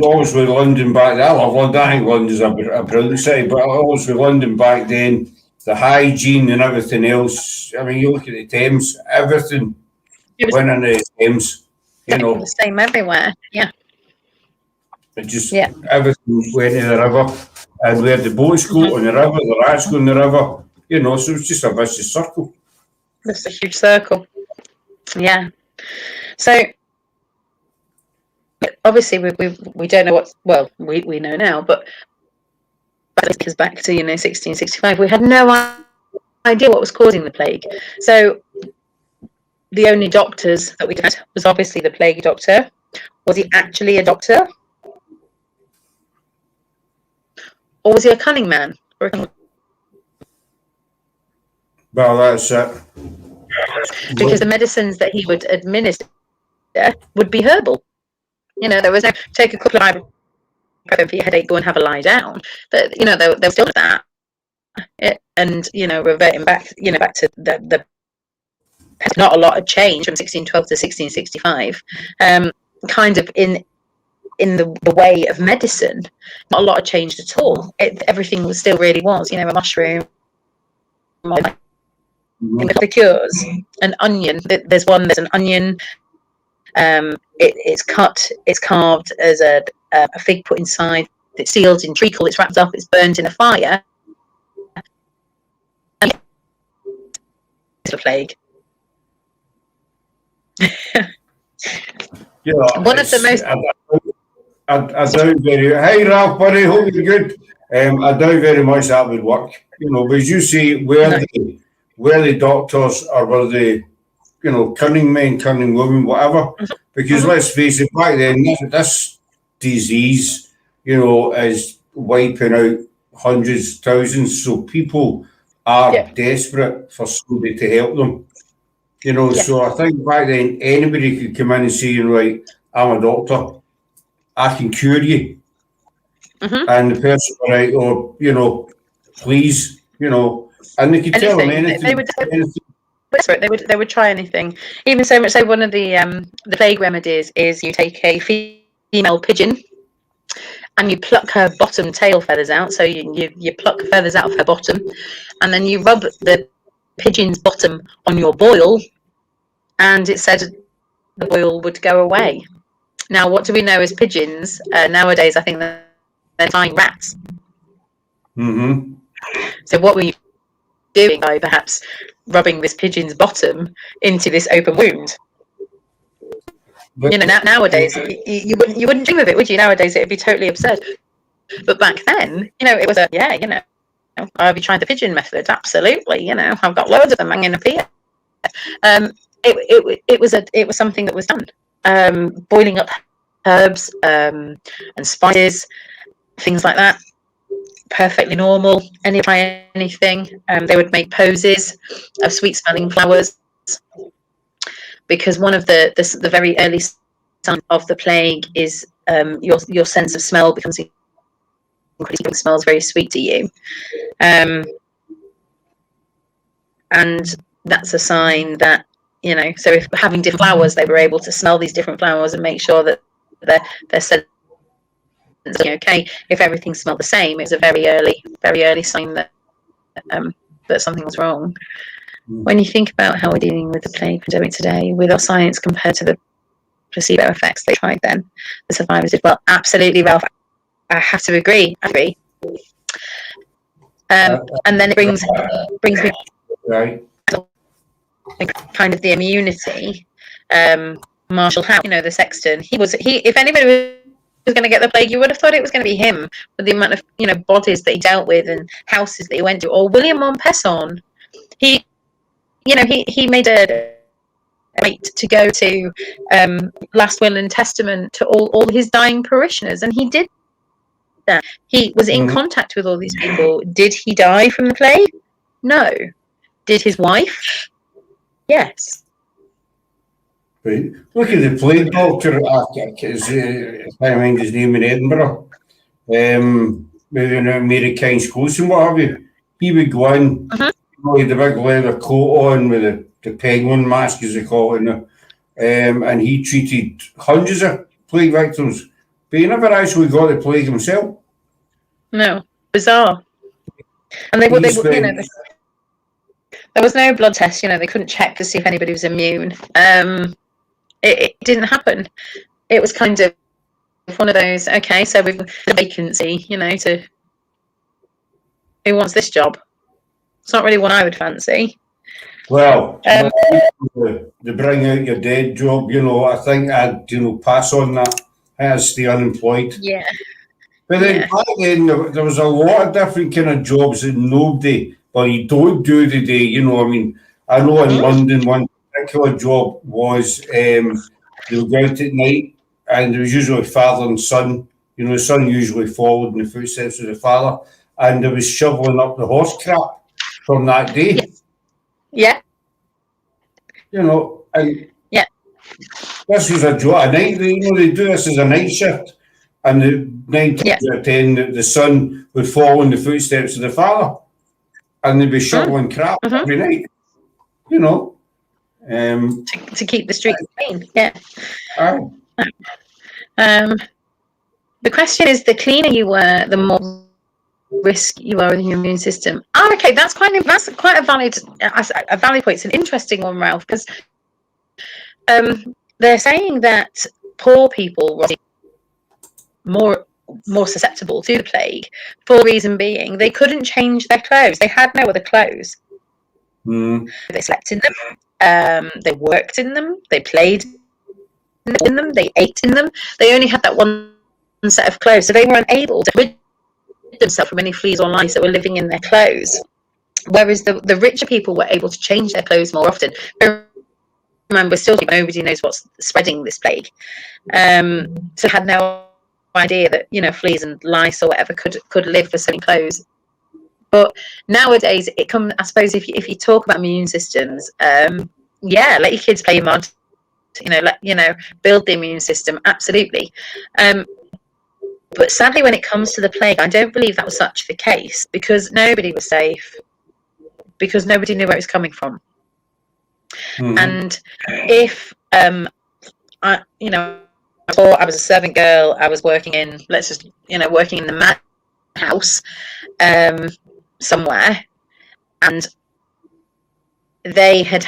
Always with London back then. I love London. I think London's a brilliant city, but always with London back then, the hygiene and everything else. I mean, you look at the Thames, everything went in the Thames. You know, The same everywhere. Yeah. it just everything went in the river, and we had the boats go on the river, the rats go in the river. You know, so it's just a vicious circle. It's a huge circle. Yeah. So obviously we don't know we know now, but because back to 1665, we had no idea what was causing the plague. So the only doctors that we had was obviously the plague doctor. Was he actually a doctor, or was he a cunning man? Well, that's it. Because the medicines that he would administer would be herbal. There was no take a couple of ibuprofen for your headache, go and have a lie down. But there was still that, and reverting back, back to the not a lot had changed from 1612 to 1665. Kind of in the way of medicine, not a lot had changed at all. Everything was still really was, a mushroom. The cures, an onion. There's an onion. It's cut, it's carved as a fig put inside. It's sealed in treacle. It's wrapped up. It's burnt in a fire. And it's a plague. One of the most. I doubt very. Hey, Ralph, buddy, hope you're good. I doubt very much that would work. But as you say, where the doctors or were the cunning men, cunning women, whatever. Because let's face it, back then this disease, is wiping out hundreds, thousands. So people are desperate for somebody to help them. So I think back then anybody could come in and say, right, I'm a doctor, I can cure you. And the person would write, please, and they could tell them anything. They would try anything. Even so much so, one of the plague remedies is you take a female pigeon and you pluck her bottom tail feathers out. So you pluck feathers out of her bottom, and then you rub the pigeon's bottom on your boil, and it said the boil would go away. Now, what do we know as pigeons? Nowadays, I think they're flying rats. So what were you doing by perhaps rubbing this pigeon's bottom into this open wound? But, nowadays you wouldn't dream of it, would you? Nowadays it'd be totally absurd. But back then, it was have you tried the pigeon method? Absolutely. I've got loads of them hanging up here. It was something that was done. Boiling up herbs and spices, things like that. Perfectly normal. Try anything. They would make poses of sweet-smelling flowers, because one of the very early signs of the plague is your sense of smell becomes increasing. Smells very sweet to you, and that's a sign that So if having different flowers, they were able to smell these different flowers and make sure that their sense okay. If everything smelled the same, it's a very early sign that something was wrong. When you think about how we're dealing with the plague pandemic today, with our science compared to the placebo effects they tried then, the survivors did well. Absolutely, Ralph. I have to agree. And then it brings me right. kind of the immunity. Marshall Howe, the sexton. If anybody was going to get the plague, you would have thought it was going to be him, with the amount of bodies that he dealt with and houses that he went to. Or William Montpesson. He made a right to go to last will and testament to all his dying parishioners, and he did that. He was in contact with all these people. Did he die from the plague? No. Did his wife? Yes. Right. Look at the plague doctor. I can't mind his name in Edinburgh. maybe in American schools and what have you, he would go in, he had a big leather coat on with the penguin mask, as they call it, and he treated hundreds of plague victims, but he never actually got the plague himself. No, bizarre. And they would, there was no blood test. They couldn't check to see if anybody was immune. It didn't happen. It was kind of one of those. Okay, so we've got a vacancy. To who wants this job? It's not really one I would fancy. Well, the bring out your dead job, I think I'd, pass on that. I'd stay unemployed. Yeah. But then back then, there was a lot of different kind of jobs that nobody, well, you don't do today, I know in London, one particular job was they would go out at night, and there was usually father and son. The son usually followed in the footsteps of the father, and there was shoveling up the horse crap from that day. Yeah. And this was a job, a night. They do this as a night shift, and the 9 times out of 10, the son would follow in the footsteps of the father, and they'd be shoveling crap every night. To keep the streets clean. Yeah. The question is, the cleaner you were, the more risk you are in your immune system. Okay, that's quite a valid point. It's an interesting one, Ralph, because they're saying that poor people were more susceptible to the plague, for the reason being they couldn't change their clothes. They had no other clothes. They slept in them, they worked in them, they played in them, they ate in them. They only had that one set of clothes, so they were unable to rid themselves from any fleas or lice that were living in their clothes. Whereas the richer people were able to change their clothes more often. Remember, still nobody knows what's spreading this plague, so had no idea that fleas and lice or whatever could live for selling clothes. But nowadays it comes, I suppose, if you talk about immune systems, let your kids play mod, build the immune system, absolutely. But sadly, when it comes to the plague, I don't believe that was such the case, because nobody was safe, because nobody knew where it was coming from. And if I was a servant girl, I was working in, working in the madhouse somewhere, and they had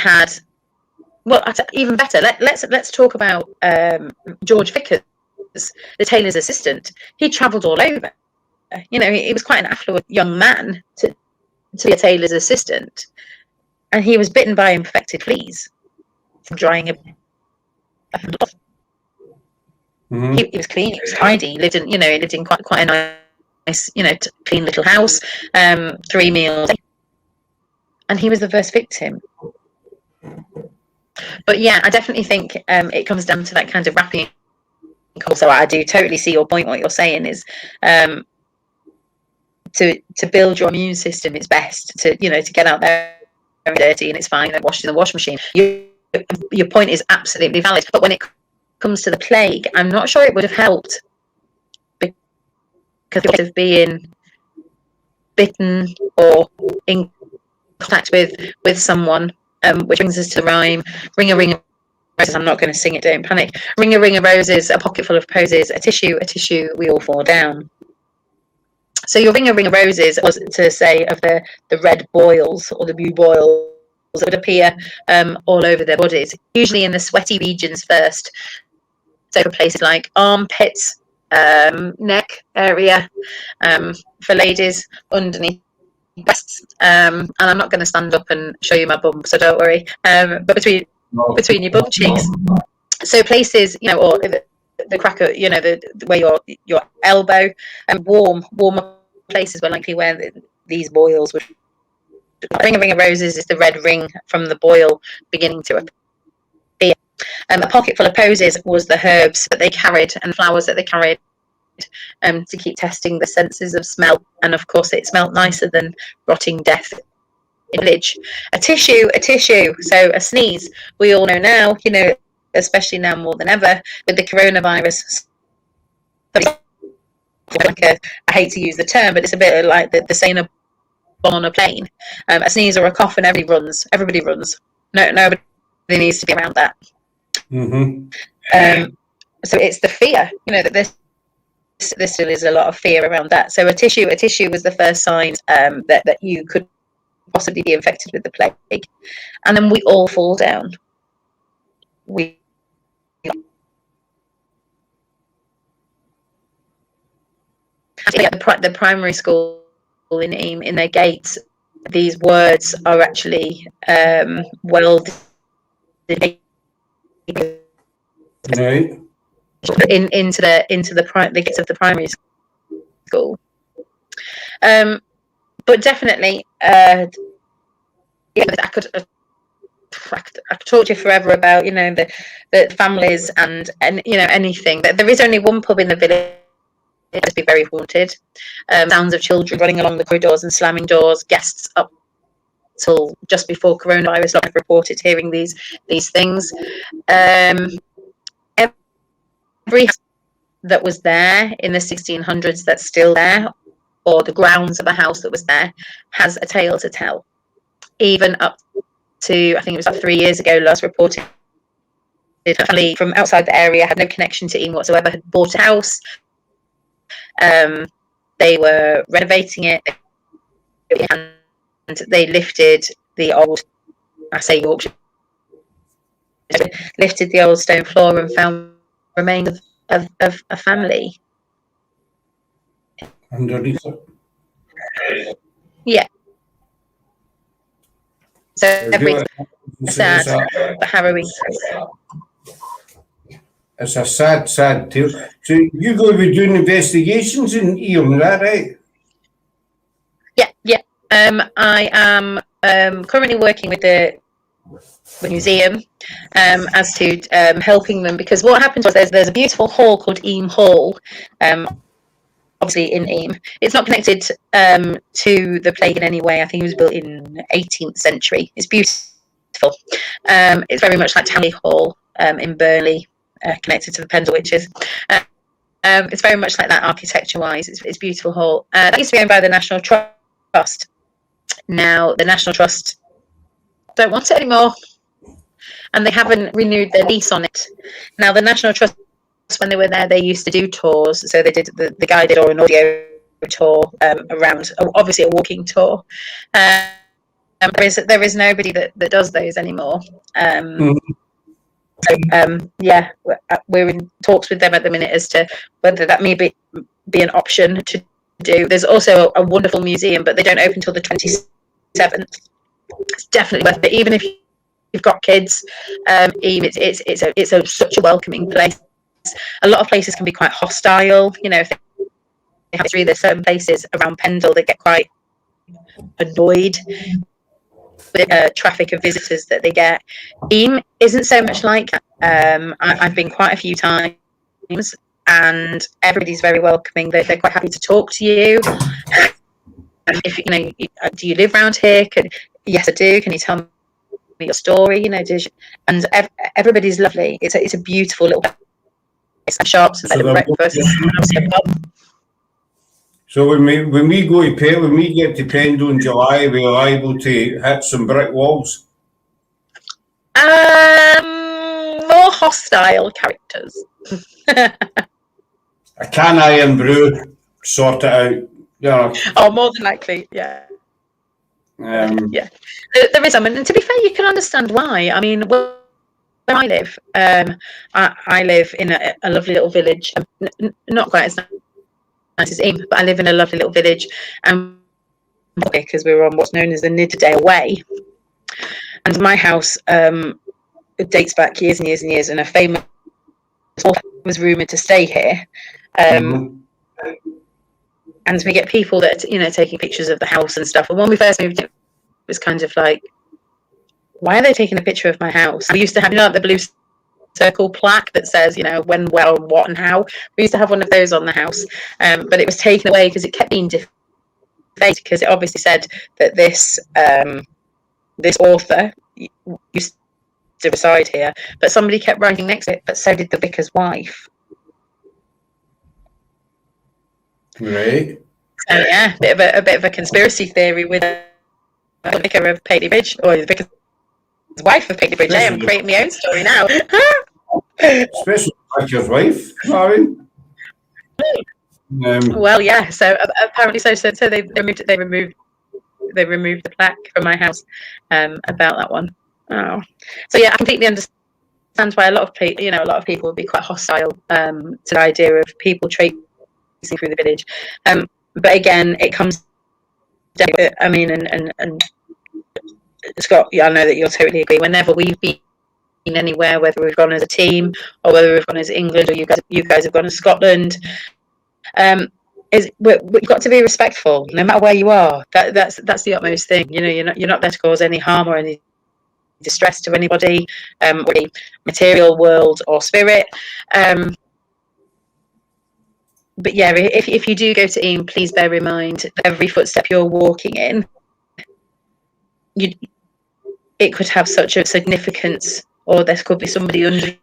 even better. Let's talk about George Vickers, the tailor's assistant. He travelled all over. He was quite an affluent young man to be a tailor's assistant, and he was bitten by infected fleas from drying a cloth. He was clean. He was tidy. He lived in quite a nice, clean little house, 3 meals, and he was the first victim. But yeah, I definitely think it comes down to that kind of wrapping. So I do totally see your point. What you're saying is, to build your immune system, it's best to get out there dirty and it's fine, and wash in the washing machine. Your point is absolutely valid. But when it comes to the plague, I'm not sure it would have helped, because of being bitten or in contact with someone, which brings us to the rhyme, ring a ring of roses. I'm not going to sing it, don't panic. Ring a roses, a pocket full of posies, a tissue, we all fall down. So your ring of roses was to say of the red boils or the blue boils that would appear all over their bodies, usually in the sweaty regions first. So for places like armpits, neck area, for ladies underneath breasts, and I'm not going to stand up and show you my bum, so don't worry. But between your bum cheeks, so places, or the crack of, where your elbow, and warmer places were likely where these boils would. A ring of roses is the red ring from the boil beginning to appear. A pocket full of posies was the herbs that they carried and flowers that they carried, to keep testing the senses of smell. And of course, it smelled nicer than rotting death in a village. A tissue. So a sneeze. We all know now, especially now more than ever with the coronavirus. like I hate to use the term, but it's a bit like the saying a bomb on a plane. A sneeze or a cough and everybody runs. Nobody needs to be around that. So it's the fear, that this still is a lot of fear around that. So a tissue was the first sign that you could possibly be infected with the plague, and then we all fall down. The primary school in Eyam, in their gates, these words are actually well Right. into the gates of the primary school. But definitely, I could talk to you forever about the families and anything. But there is only one pub in the village. It must be very haunted. Sounds of children running along the corridors and slamming doors. Guests up till just before coronavirus I've reported hearing these things. Every house that was there in the 1600s that's still there, or the grounds of a house that was there, has a tale to tell. Even up to, I think it was like 3 years ago, last reported, a family from outside the area had no connection to Eyam whatsoever, had bought a house. They were renovating it, and they lifted the old, I say Yorkshire, lifted the old stone floor and found remains of a family. Underneath it. Yeah. So every sad but harrowing. It's a sad tale. So you're going to be doing investigations in Eyam, is that right? Yeah. I am currently working with the museum as to helping them, because what happened was there's a beautiful hall called Eyam Hall, obviously in Eyam. It's not connected to the plague in any way. I think it was built in 18th century. It's beautiful. It's very much like Townley Hall in Burnley, connected to the Pendle Witches. It's very much like that architecture-wise. It's a beautiful hall. That used to be owned by the National Trust. Now the National Trust don't want it anymore, and they haven't renewed their lease on it. Now the National Trust, when they were there, they used to do tours. So they did the guided or an audio tour around, obviously a walking tour. There is nobody that does those anymore. So, we're in talks with them at the minute as to whether that may be an option to do. There's also a wonderful museum, but they don't open until the 27th. It's definitely worth it, even if you've got kids. It's such a welcoming place. A lot of places can be quite hostile. If they have history, there's certain places around Pendle that get quite annoyed with the traffic of visitors that they get. Eyam isn't so much like that. I've been quite a few times, and everybody's very welcoming. They're quite happy to talk to you. If do you live around here? Yes, I do. Can you tell me your story? And everybody's lovely. It's a beautiful little place. Some shops and breakfast. So when we go to when we get to Pendle in July, we're liable to hit some brick walls. More hostile characters. A can iron brew, sort it out. Oh, more than likely, yeah. Yeah, there is some, and to be fair, you can understand why. I mean, where I live, I live in a lovely little village, not quite as nice as Eyam, but I live in a lovely little village, and because we're on what's known as the Nidderdale Way, and my house it dates back years and years and years, and a famous was rumoured to stay here. And we get people that taking pictures of the house and stuff. And when we first moved in, it was kind of like, why are they taking a picture of my house? We used to have the blue circle plaque that says when, where, what, and how. We used to have one of those on the house, but it was taken away because it kept being defamed, because it obviously said that this author used to reside here, but somebody kept writing next to it, but so did the vicar's wife. Right. So yeah, a bit of a conspiracy theory with the vicar of Paisley Bridge, or the vicar's wife of Paisley Bridge. I am creating my own story now. Especially like your wife, Aaron. Well, yeah. So apparently, so they removed the plaque from my house about that one. Oh, so yeah, I completely understand why a lot of people would be quite hostile to the idea of people tracing through the village. But again, it comes down to it. I mean, and Scott, yeah, I know that you'll totally agree. Whenever we've been anywhere, whether we've gone as a team or whether we've gone as England or you guys have gone as Scotland, we've got to be respectful, no matter where you are. That's the utmost thing. You know, you're not there to cause any harm or any distress to anybody, or the material world or spirit. But yeah, if you do go to Eyam, please bear in mind that every footstep you're walking in, it could have such a significance, or there could be somebody underneath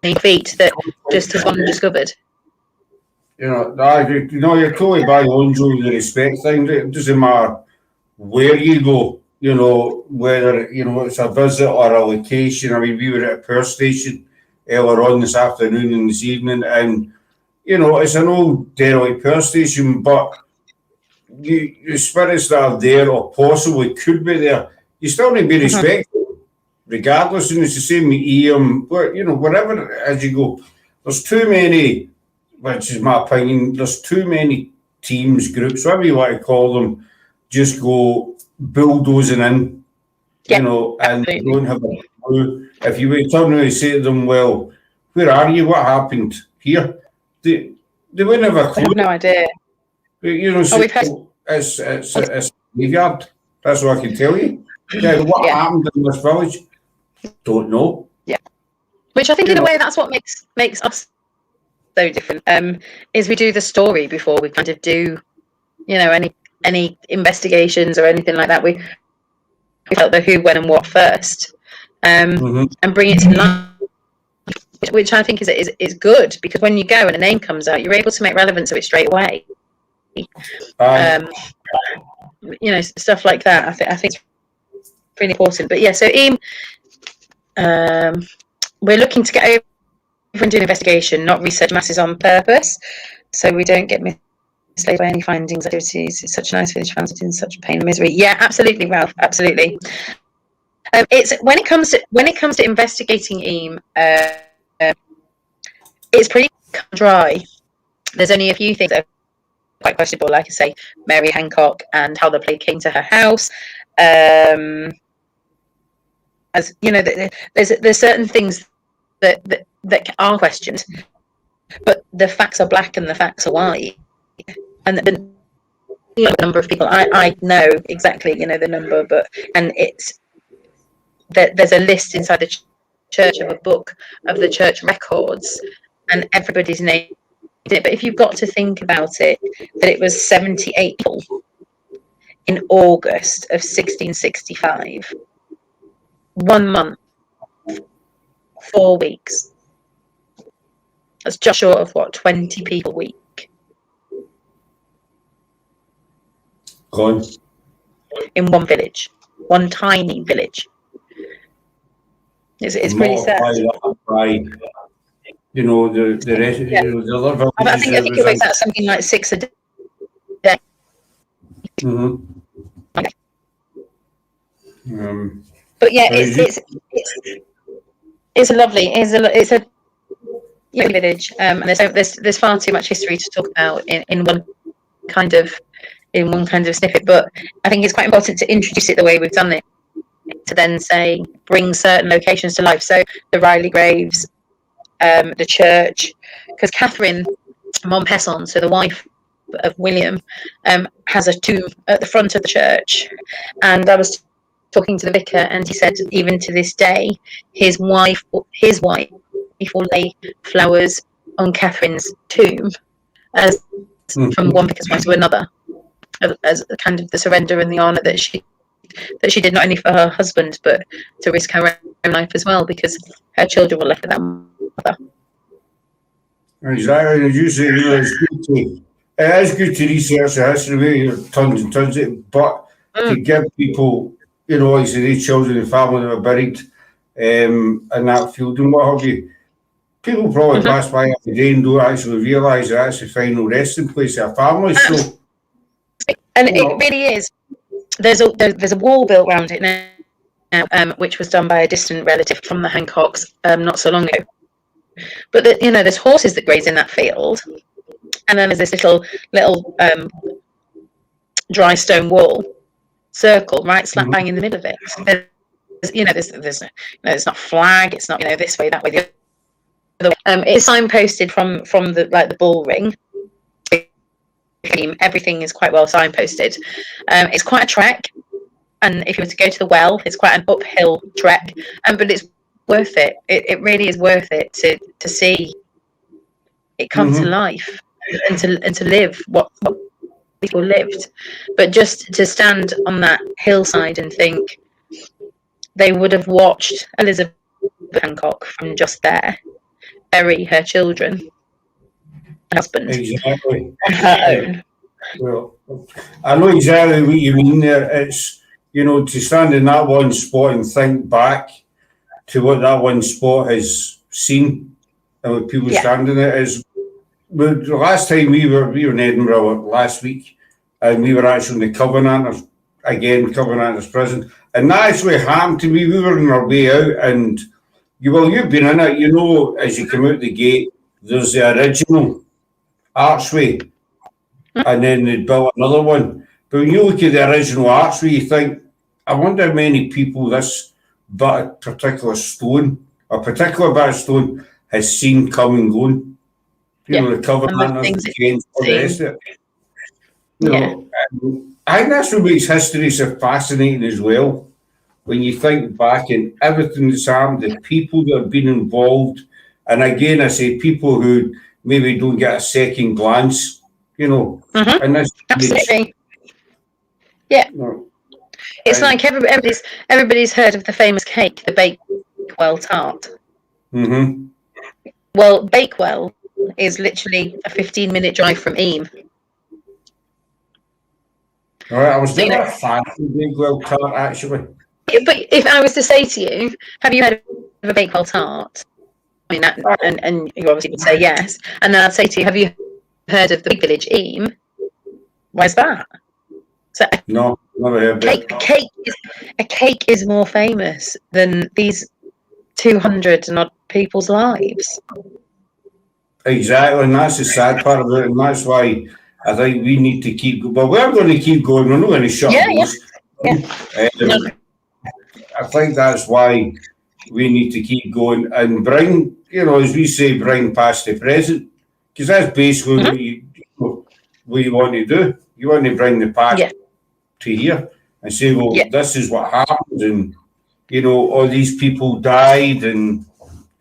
your feet that just has gone undiscovered. You know, you're totally bang on, Joe, the respect thing. It doesn't matter where you go, you know, whether, you know, it's a visit or a location. I mean, we were at a power station earlier on this afternoon and this evening, and, you know, it's an old derelict power station, but the spirits that are there or possibly could be there, you still need to be respectful, regardless. And it's the same with Eyam, but, you know, wherever as you go, there's too many, which is my opinion, there's too many teams, groups, whatever you want to call them, just go bulldozing in, you know, and they don't have a clue. If you would turn around and say to them, well, where are you? What happened here? They wouldn't have a clue. I have no idea. You know, so it's a graveyard. That's what I can tell you. Yeah, what happened in this village? Don't know. Yeah. Which I think in a way that's what makes us so different. Is we do the story before we kind of do, you know, any investigations or anything like that. We felt the who, when, and what first, and bring it to life. Which I think is good, because when you go and a name comes out, you're able to make relevance of it straight away. You know, stuff like that. I think it's really important. But yeah, so Eyam, we're looking to get over and do an investigation, not research masses on purpose, so we don't get misled by any findings, activities. It's such a nice village, found it in such pain and misery. Yeah, absolutely, Ralph, absolutely. It's when it comes to investigating Eyam, it's pretty dry. There's only a few things that are quite questionable, like I say, Mary Hancock and how the plague came to her house. As you know, there's certain things that are questioned, but the facts are black and the facts are white, and the number of people I know exactly, you know, the number, and it's that there's a list inside the church of a book of the church records, and everybody's name. But if you've got to think about it, that it was 78 people in August of 1665, 1 month, 4 weeks. That's just short of 20 people a week. Gone. In one village, one tiny village. It's pretty sad. You know, the rest, you know, the other villages. I think it works out something like 6 a day. But yeah, it's a lovely, it's a village, and there's far too much history to talk about in one kind of snippet. But I think it's quite important to introduce it the way we've done it, to then say bring certain locations to life. So the Riley graves, the church, because Catherine Montpesson, so the wife of William, has a tomb at the front of the church, and I was talking to the vicar, and he said even to this day his wife will lay flowers on Catherine's tomb as from one vicar's wife to another, as kind of the surrender and the honour that she did, not only for her husband but to risk her own life as well, because her children were left with that mother. Exactly, as you say, you know, it's good It is good to research the history, tons and tons of it, but to give people, like these children and family that were buried in that field and what have you, people probably pass by every day and don't actually realise that that's the final resting place of a family. So, and it really is. There's a wall built around it now, which was done by a distant relative from the Hancocks not so long ago. But there's horses that graze in that field, and then there's this little dry stone wall circle right slap bang in the middle of it. There's not a flag. It's not this way, that way. The other way. It's signposted from the bull ring. Everything is quite well signposted. It's quite a trek, and if you were to go to the well, it's quite an uphill trek. But it's worth it. It really is worth it to see it come to life and to live what people lived. But just to stand on that hillside and think they would have watched Elizabeth Hancock from just there bury her children and husband exactly on her own. Well, I know exactly what you mean there. It's to stand in that one spot and think back to what that one spot has seen and what people standing there is. But the last time we were in Edinburgh last week, and we were actually in the Covenanters prison, and that actually happened to me. We were on our way out, and you've been in it. As you come out the gate, there's the original archway, and then they built another one. But when you look at the original archway, you think, I wonder how many people this particular bit of stone has seen come and gone. The Covenanters against all the rest of it. I think that's what makes history so fascinating as well. When you think back and everything that's happened, the people that have been involved, and again, I say people who maybe don't get a second glance, and this absolutely, it's like everybody's heard of the famous cake, the Bakewell tart. Well, Bakewell is literally a 15-minute drive from Eyam. All right, I was never a fan of Bakewell tart, actually. But if I was to say to you, have you heard of a Bakewell tart? I mean, and you obviously would say yes. And then I'd say to you, have you heard of the big village Eyam? Where's that? So no, never heard of it. A cake is more famous than these 200 and odd people's lives. Exactly, and that's the sad part of it, and that's why I think we need to keep going. But we're going to keep going. We're not going to shut those. I think that's why we need to keep going and bring, as we say, bring past the present, because that's basically what you want to do. You want to bring the past to here and say, well, this is what happened, and all these people died, and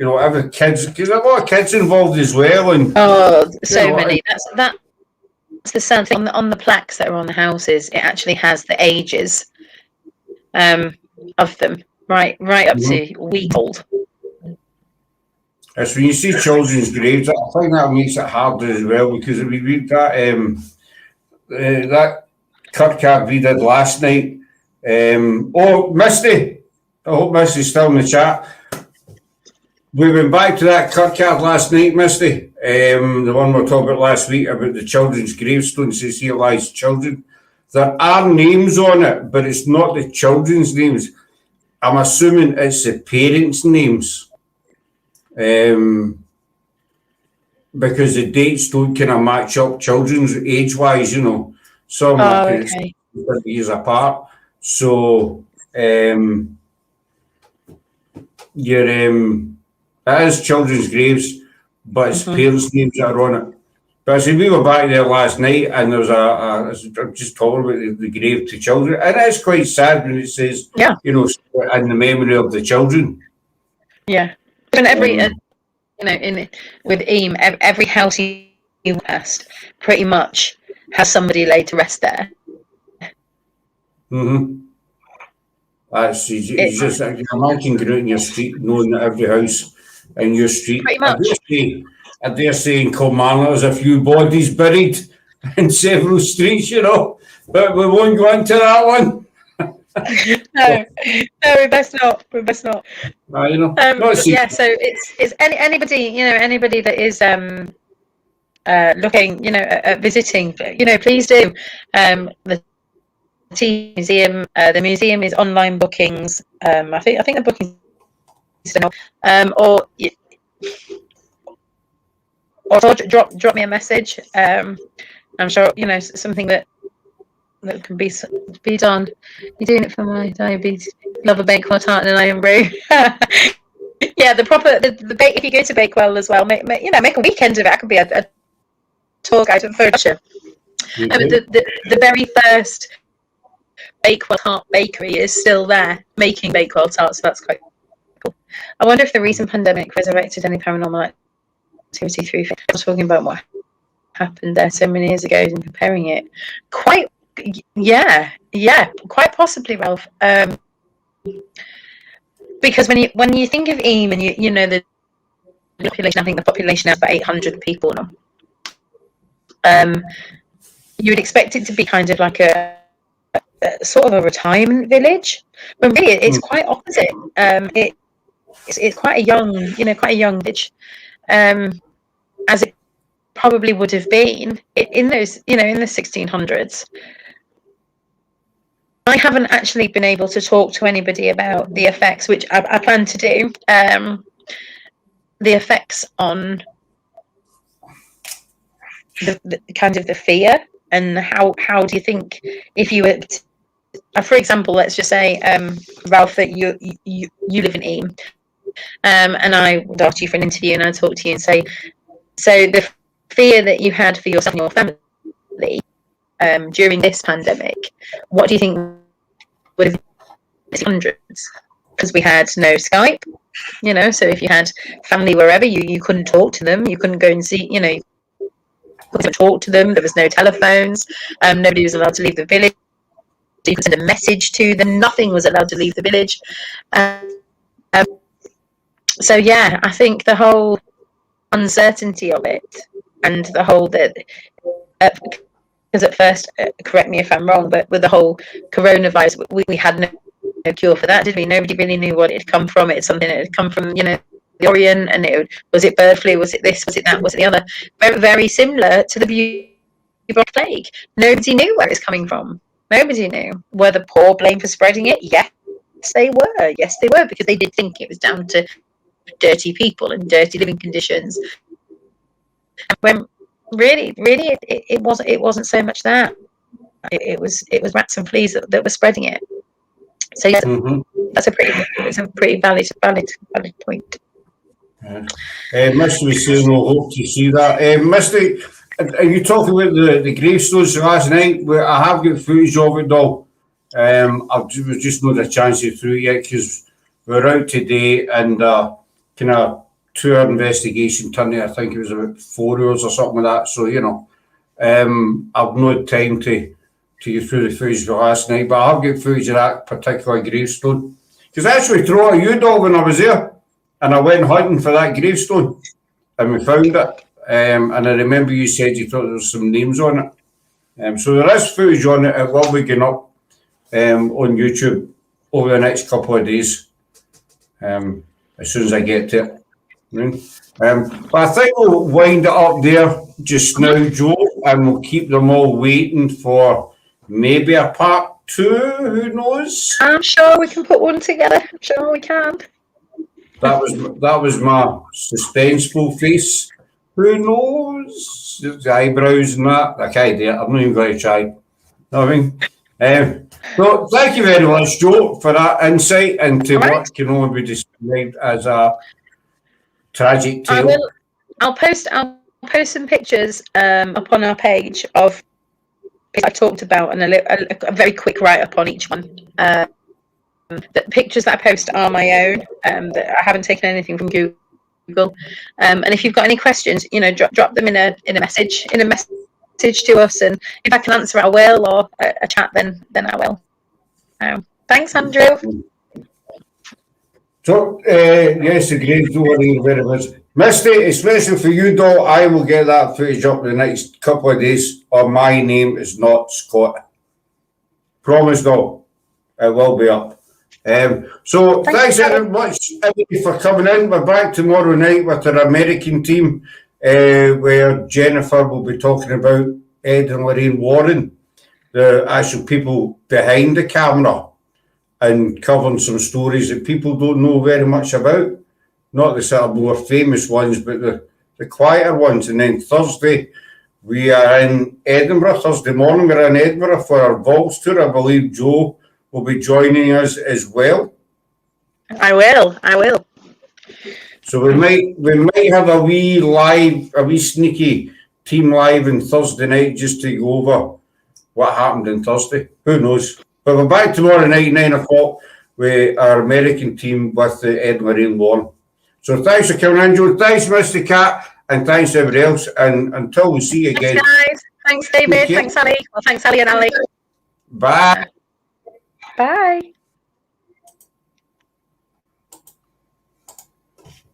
every kids, because a lot of kids involved as well, and so many. That's the sad thing on the plaques that are on the houses. It actually has the ages of them, right up to a week old. It's when you see children's graves, I think that makes it harder as well, because if we read that Kirkcard we did last night. Misty, I hope Misty's still in the chat. We went back to that Kirkcard last night, Misty, the one we were talking about last week about the children's gravestones, says here lies children. There are names on it, but it's not the children's names. I'm assuming it's the parents' names. Because the dates don't kind of match up children's age-wise, Some are 30 years apart. So, it is children's graves, but it's parents' names that are on it. But I said, we were back there last night, and there was I'm just talking about the grave to children, and it's quite sad when it says, in the memory of the children. Yeah, and every, with Eyam, every house you passed pretty much has somebody laid to rest there. That's you just imagine going out in your street knowing that every house in your street. Pretty much. I dare say in Kilmarnock there's a few bodies buried in several streets, you know, but we won't go into that one. No, we best not. We best not. You know, yeah, so it's anybody that is looking, at visiting, please do. The museum, the museum is online bookings. I think the bookings still, or drop me a message. I'm sure something that can be done. You're doing it for my diabetes. Love a Bakewell tart and an Eyam brew. Yeah, the bake. If you go to Bakewell as well, make a weekend of it. I could be a tour guide for Russia. The very first Bakewell tart bakery is still there making Bakewell tarts. So that's quite cool. I wonder if the recent pandemic resurrected any paranormal activity through. I was talking about what happened there so many years ago and comparing it. Quite possibly, Ralph. Because when you think of Eyam and you know the population, I think the population has about 800 people now. You would expect it to be kind of like a sort of a retirement village, but really it's quite opposite. It's quite a young, village, as it probably would have been in those, in the 1600s. I haven't actually been able to talk to anybody about the effects, which I plan to do. The effects on the kind of the fear, and how do you think, if you were, for example, let's just say, Ralph, that you live in Eyam, and I would ask you for an interview, and I talk to you and say, so the fear that you had for yourself and your family during this pandemic, what do you think would have been hundreds? Because we had no Skype, so if you had family wherever, you couldn't talk to them, you couldn't go and see, you couldn't talk to them, there was no telephones, nobody was allowed to leave the village, you could send a message to them, nothing was allowed to leave the village. So yeah, I think the whole uncertainty of it, and the whole that, because at first, correct me if I'm wrong, but with the whole coronavirus, we had no cure for that, did we? Nobody really knew what it had come from. It's something that had come from, the Orient, and was it bird flu? Was it this? Was it that? Was it the other? Very, very similar to the bubonic plague. Nobody knew where it's coming from. Nobody knew. Were the poor blamed for spreading it? Yes, they were. Yes, they were, because they did think it was down to dirty people and dirty living conditions. When really, it wasn't so much that. It was rats and fleas that were spreading it. So yes, it's a pretty valid point. Misty was saying we'll hope to see that. Misty, are you talking about the gravestones last night? I have got footage of it though. I've just not had a chance to through it yet, because we're out today, and kind of 2 hour investigation turned out, I think it was about 4 hours or something like that. So I've not had time to get through the footage for last night, but I have got footage of that particular gravestone, because I actually threw it at you, dog, when I was there, and I went hunting for that gravestone, and we found it. And I remember you said you thought there was some names on it. So there is footage on it. It will be going up on YouTube over the next couple of days, as soon as I get to it. But I think we'll wind it up there just now, Joe, and we'll keep them all waiting for maybe a part 2. Who knows? I'm sure we can put one together. I'm sure we can. That was my suspenseful face. Who knows? The eyebrows and that. I can't do it. I'm not even going to try. You know what I mean? So thank you very much, Joe, for that insight into what can only be described as a tragic tale. I'll post some pictures up on our page of I talked about, and a very quick write-up on each one. The pictures that I post are my own. That I haven't taken anything from Google. And if you've got any questions, drop them in a message to us, and if I can answer it, I will, or a chat, then I will. Thanks, Andrew. So, yes, the Gravestones are here very much. Misty, especially for you, Doll, I will get that footage up the next couple of days, or my name is not Scott. Promise, Doll, it will be up. So, thanks very much, everybody, for coming in. We're back tomorrow night with our American team, where Jennifer will be talking about Ed and Lorraine Warren, the actual people behind the camera, and covering some stories that people don't know very much about. Not the sort of more famous ones, but the quieter ones. And then Thursday, we are in Edinburgh. Thursday morning, we're in Edinburgh for our Vaults tour. I believe Joe will be joining us as well. I will. So we might have a wee sneaky team live on Thursday night just to go over what happened on Thursday. Who knows? But we're back tomorrow night, 9 o'clock, with our American team with the Ed and Lorraine Warren. So thanks for coming in, Joe. Thanks, Mr. Cat, and thanks everybody else. And until we see you again. Thanks, guys. Thanks, David. Thanks, Ali. Well, thanks, Ali and Ali. Bye. Bye.